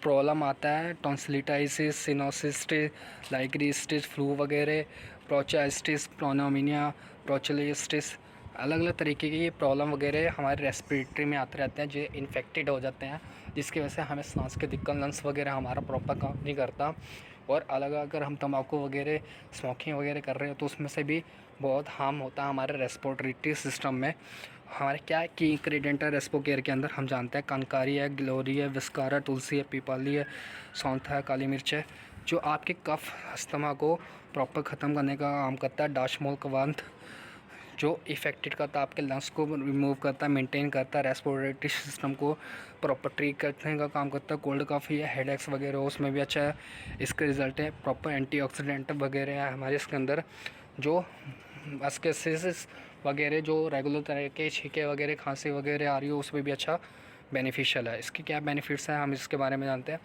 प्रॉब्लम आता है, टॉन्सिलिटाइसिस, सिनोसिस्टिस, लाइग्रिस्टिस, फ्लू वगैरह, प्रोचाइस्टिस, प्रोनोमिनिया, प्रोचलिस्टिस, अलग अलग तरीके की ये प्रॉब्लम वगैरह हमारे रेस्पिरेटरी में आते रहते हैं, जो इन्फेक्टेड हो जाते हैं, जिसकी वजह से हमें सांस की दिक्कत, लंग्स वगैरह हमारा प्रॉपर काम नहीं करता। और अलग अगर हम तंबाकू वगैरह, स्मोकिंग वगैरह कर रहे हो तो उसमें से भी बहुत हार्म होता है हमारे रेस्पिरेटरी सिस्टम में। हमारे क्या है की इंग्रेडिएंट है रेस्पो केयर के अंदर, हम जानते हैं कनकारी है, ग्लोरी है, विस्कारा, तुलसी है, पीपाली है, सौंठ है, काली मिर्च है, जो आपके कफ अस्थमा को प्रॉपर ख़त्म करने का काम करता है। डाशमोल कवांत जो इफेक्टेड करता है आपके लंग्स को रिमूव करता है, मेंटेन करता है, रेस्पिरेटरी सिस्टम को प्रॉपर ट्रीट करने का काम करता है। कोल्ड कॉफ़ी है, हेडेक्स वगैरह उसमें भी अच्छा है। इसके रिज़ल्ट है प्रॉपर एंटीऑक्सीडेंट वगैरह है हमारे इसके अंदर, जो मस्कुलोसिस वगैरह जो रेगुलर तरह के छींके वगैरह, खांसी वगैरह आ रही हो, उसमें भी अच्छा बेनिफिशियल है। इसके क्या बेनिफिट्स हैं हम इसके बारे में जानते हैं।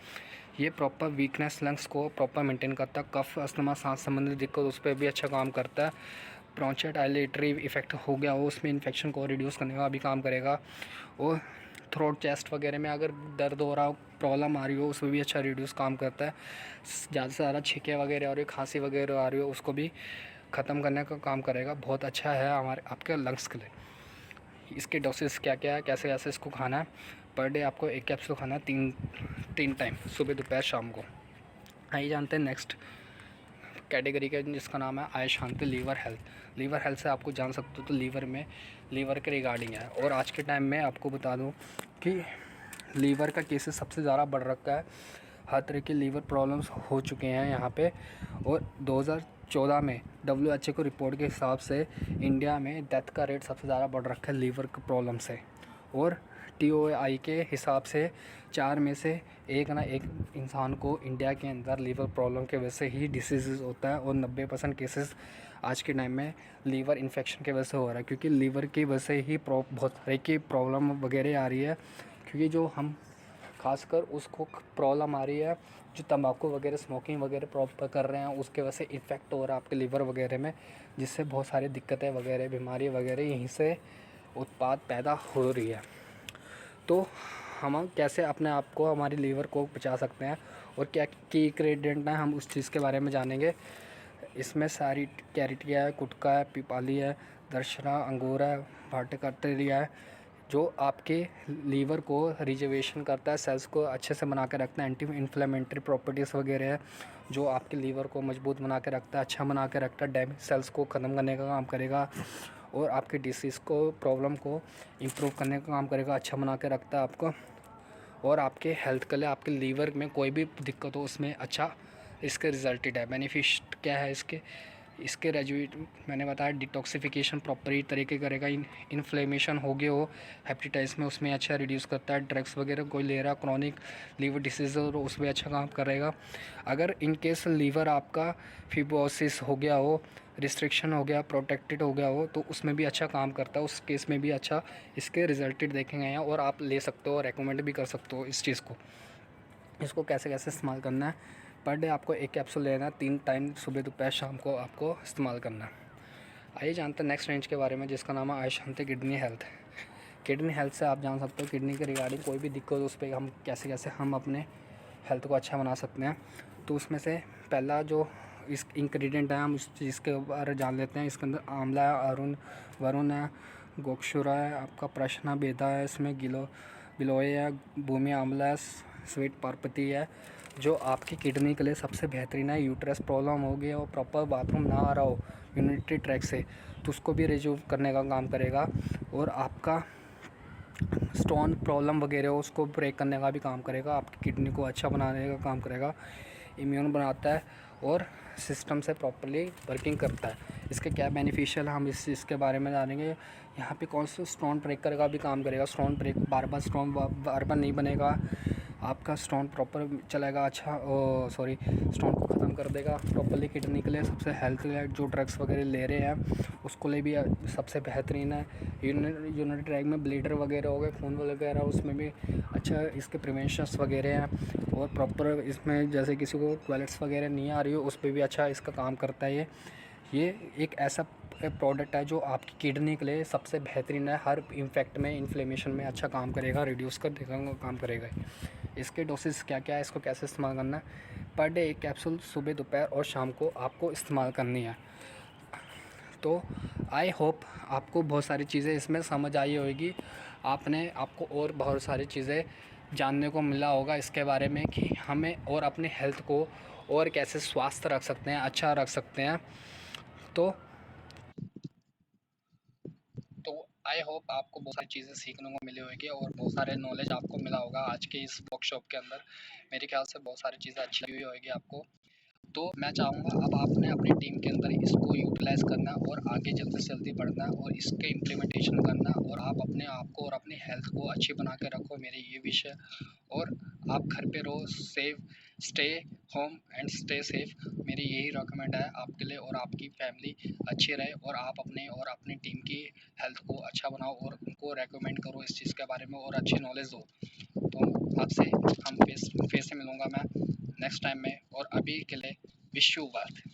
ये प्रॉपर वीकनेस लंग्स को प्रॉपर मेंटेन करता है, कफ अस्थमा सांस संबंधी दिक्कत उस पर भी अच्छा काम करता है। ब्रोंचियोडाइलेटरी इफेक्ट हो गया हो उसमें इन्फेक्शन को रिड्यूस करने का भी काम करेगा, और थ्रोट चेस्ट वगैरह में अगर दर्द हो रहा हो, प्रॉब्लम आ रही हो, उसमें भी अच्छा रिड्यूस काम करता है। ज़्यादा से ज़्यादा छींके वगैरह आ रही हो, खांसी वगैरह आ रही हो, उसको भी ख़त्म करने का काम करेगा। बहुत अच्छा है हमारे आपके लंग्स के लिए। इसके डोसेस क्या क्या है, कैसे कैसे इसको खाना है, पर डे आपको 1 कैप्सूल खाना है, तीन टाइम, सुबह दोपहर शाम को। आइए जानते हैं नेक्स्ट कैटेगरी का जिसका नाम है आय शांति लीवर हेल्थ। लीवर हेल्थ से आपको जान सकते हो तो लीवर के रिगार्डिंग है। और आज के टाइम में आपको बता दूं कि लीवर का केसेस सबसे ज़्यादा बढ़ रखा है। हर तरह के लीवर प्रॉब्लम्स हो चुके हैं यहाँ पे। और 2014 में WHO को रिपोर्ट के हिसाब से इंडिया में डेथ का रेट सबसे ज़्यादा बढ़ रखा है लीवर के प्रॉब्लम से। और TOI के हिसाब से 4 में से एक ना एक इंसान को इंडिया के अंदर लीवर प्रॉब्लम के वजह से ही डिसीज़ होता है। और 90% केसेस आज के टाइम में लीवर इन्फेक्शन की वजह से हो रहा है, क्योंकि लीवर की वजह से ही बहुत तरह की प्रॉब्लम वगैरह आ रही है। क्योंकि जो हम खासकर उसको प्रॉब्लम आ रही है जो तंबाकू वगैरह स्मोकिंग वगैरह प्रॉपर कर रहे हैं, उसके वजह से इफ़ेक्ट हो रहा है आपके लीवर वगैरह में, जिससे बहुत सारी दिक्कतें वगैरह बीमारी वगैरह यहीं से उत्पाद पैदा हो रही है। तो हम कैसे अपने आप को हमारी लीवर को बचा सकते हैं और क्या की इंग्रेडिएंट हैं, हम उस चीज़ के बारे में जानेंगे। इसमें सारी कैरेटिया है, गुटखा है, पिपाली है, दर्शना, अंगूर है, भाटिकाटेरिया है, जो आपके लीवर को रिजर्वेशन करता है, सेल्स को अच्छे से बना के रखता है। एंटी इन्फ्लेमेटरी प्रॉपर्टीज़ वगैरह है जो आपके लीवर को मजबूत बना के रखता है, अच्छा बना के रखता है, डैमेज सेल्स को ख़त्म करने का काम करेगा और आपकी डिसीज़ को प्रॉब्लम को इम्प्रूव करने का काम करेगा, अच्छा बना के रखता है आपको। और आपके हेल्थ के लिए आपके लीवर में कोई भी दिक्कत हो उसमें अच्छा इसके रिजल्टेड है। बेनिफिट क्या है इसके रेजुएट मैंने बताया डिटॉक्सिफिकेशन प्रॉपर तरीके करेगा। इन्फ्लेमेशन हो गया हो हेपेटाइटिस में उसमें अच्छा रिड्यूस करता है। ड्रग्स वगैरह कोई ले रहा क्रॉनिक लीवर डिसीज़ और उसमें अच्छा काम करेगा। अगर इन केस लीवर आपका फिब्रोसिस हो गया हो, रिस्ट्रिक्शन हो गया, प्रोटेक्टेड हो गया हो, तो उसमें भी अच्छा काम करता है। उस केस में भी अच्छा इसके रिजल्टेड देखेंगे हैं और आप ले सकते हो और रेकमेंड भी कर सकते हो इस चीज़ को। इसको कैसे कैसे इस्तेमाल करना है, पर डे आपको एक कैप्सूल लेना है, 3 टाइम सुबह दोपहर शाम को आपको इस्तेमाल करना है। आइए जानते हैं नेक्स्ट रेंज के बारे में जिसका नाम है आय शांति किडनी हेल्थ। किडनी हेल्थ से आप जान सकते हो किडनी के रिगार्डिंग कोई भी दिक्कत हो उस पर हम कैसे हम अपने हेल्थ को अच्छा बना सकते हैं। तो उसमें से पहला जो इस इंग्रेडिएंट है हम उस चीज़ के बारे जान लेते हैं। इसके अंदर आंवला है, वरुण है, गोक्षुरा है, आपका प्रश्ना बेदा है, इसमें गिलोय है, भूमि आंवला है, स्वीट पार्पती है, जो आपकी किडनी के लिए सबसे बेहतरीन है। यूट्रस प्रॉब्लम हो गई और प्रॉपर बाथरूम ना आ रहा हो यूरिनरी ट्रैक से, तो उसको भी रिजूव करने का काम करेगा। और आपका स्टोन प्रॉब्लम वगैरह हो उसको ब्रेक करने का भी काम करेगा, आपकी किडनी को अच्छा बनाने का काम करेगा, इम्यून बनाता है और सिस्टम से प्रॉपर्ली वर्किंग करता है। इसके क्या बेनिफिशियल हम इस चीज़ के बारे में जानेंगे। यहाँ पे कौन सा स्टोन ब्रेकर का भी काम करेगा। स्टोन ब्रेक बार बार नहीं बनेगा, आपका स्टोन प्रॉपर चलेगा, अच्छा स्टोन को ख़त्म कर देगा प्रॉपर्ली। किडनी के लिए सबसे हेल्थ के लिए जो ड्रग्स वगैरह ले रहे हैं उसको लिए भी सबसे बेहतरीन है। यूरिनरी ट्रैक में ब्लीडर वगैरह हो गए, खून वगैरह, उसमें भी अच्छा इसके प्रिवेंशंस वगैरह हैं। और प्रॉपर इसमें जैसे किसी को टॉयलेट्स वगैरह नहीं आ रही हो उस पर भी अच्छा इसका काम करता है। ये एक ऐसा प्रोडक्ट है जो आपकी किडनी के लिए सबसे बेहतरीन है। हर इन्फेक्ट में इन्फ्लेमेशन में अच्छा काम करेगा, रिड्यूस कर देगा, काम करेगा। इसके डोसेस क्या क्या है, इसको कैसे इस्तेमाल करना है। पर डे एक कैप्सूल सुबह दोपहर और शाम को आपको इस्तेमाल करनी है। तो आई होप आपको बहुत सारी चीज़ें इसमें समझ आई होगी। आपको और बहुत सारी चीज़ें जानने को मिला होगा इसके बारे में कि हमें और अपने हेल्थ को और कैसे स्वस्थ रख सकते हैं, अच्छा रख सकते हैं। तो आई होप आपको बहुत सारी चीज़ें सीखने को मिली होगी और बहुत सारे नॉलेज आपको मिला होगा आज के इस वर्कशॉप के अंदर। मेरे ख्याल से बहुत सारी चीज़ें अच्छी लगी हुई होगी आपको। तो मैं चाहूँगा अब आपने अपनी टीम के अंदर इसको यूटिलाइज़ करना और आगे जल्दी से जल्दी बढ़ना और इसके इम्प्लीमेंटेशन करना और आप अपने आप को और अपनी हेल्थ को अच्छी बना के रखो, मेरे ये विश है। और आप घर पे रहो, stay home and stay safe, मेरी यही रिकमेंड है आपके लिए। और आपकी फैमिली अच्छी रहे और आप अपने और अपनी टीम की हेल्थ को अच्छा बनाओ और उनको रेकमेंड करो इस चीज़ के बारे में और अच्छी नॉलेज दो। तो आपसे हम फेस से मिलूँगा मैं नेक्स्ट टाइम में, और अभी के लिए विश यू बात।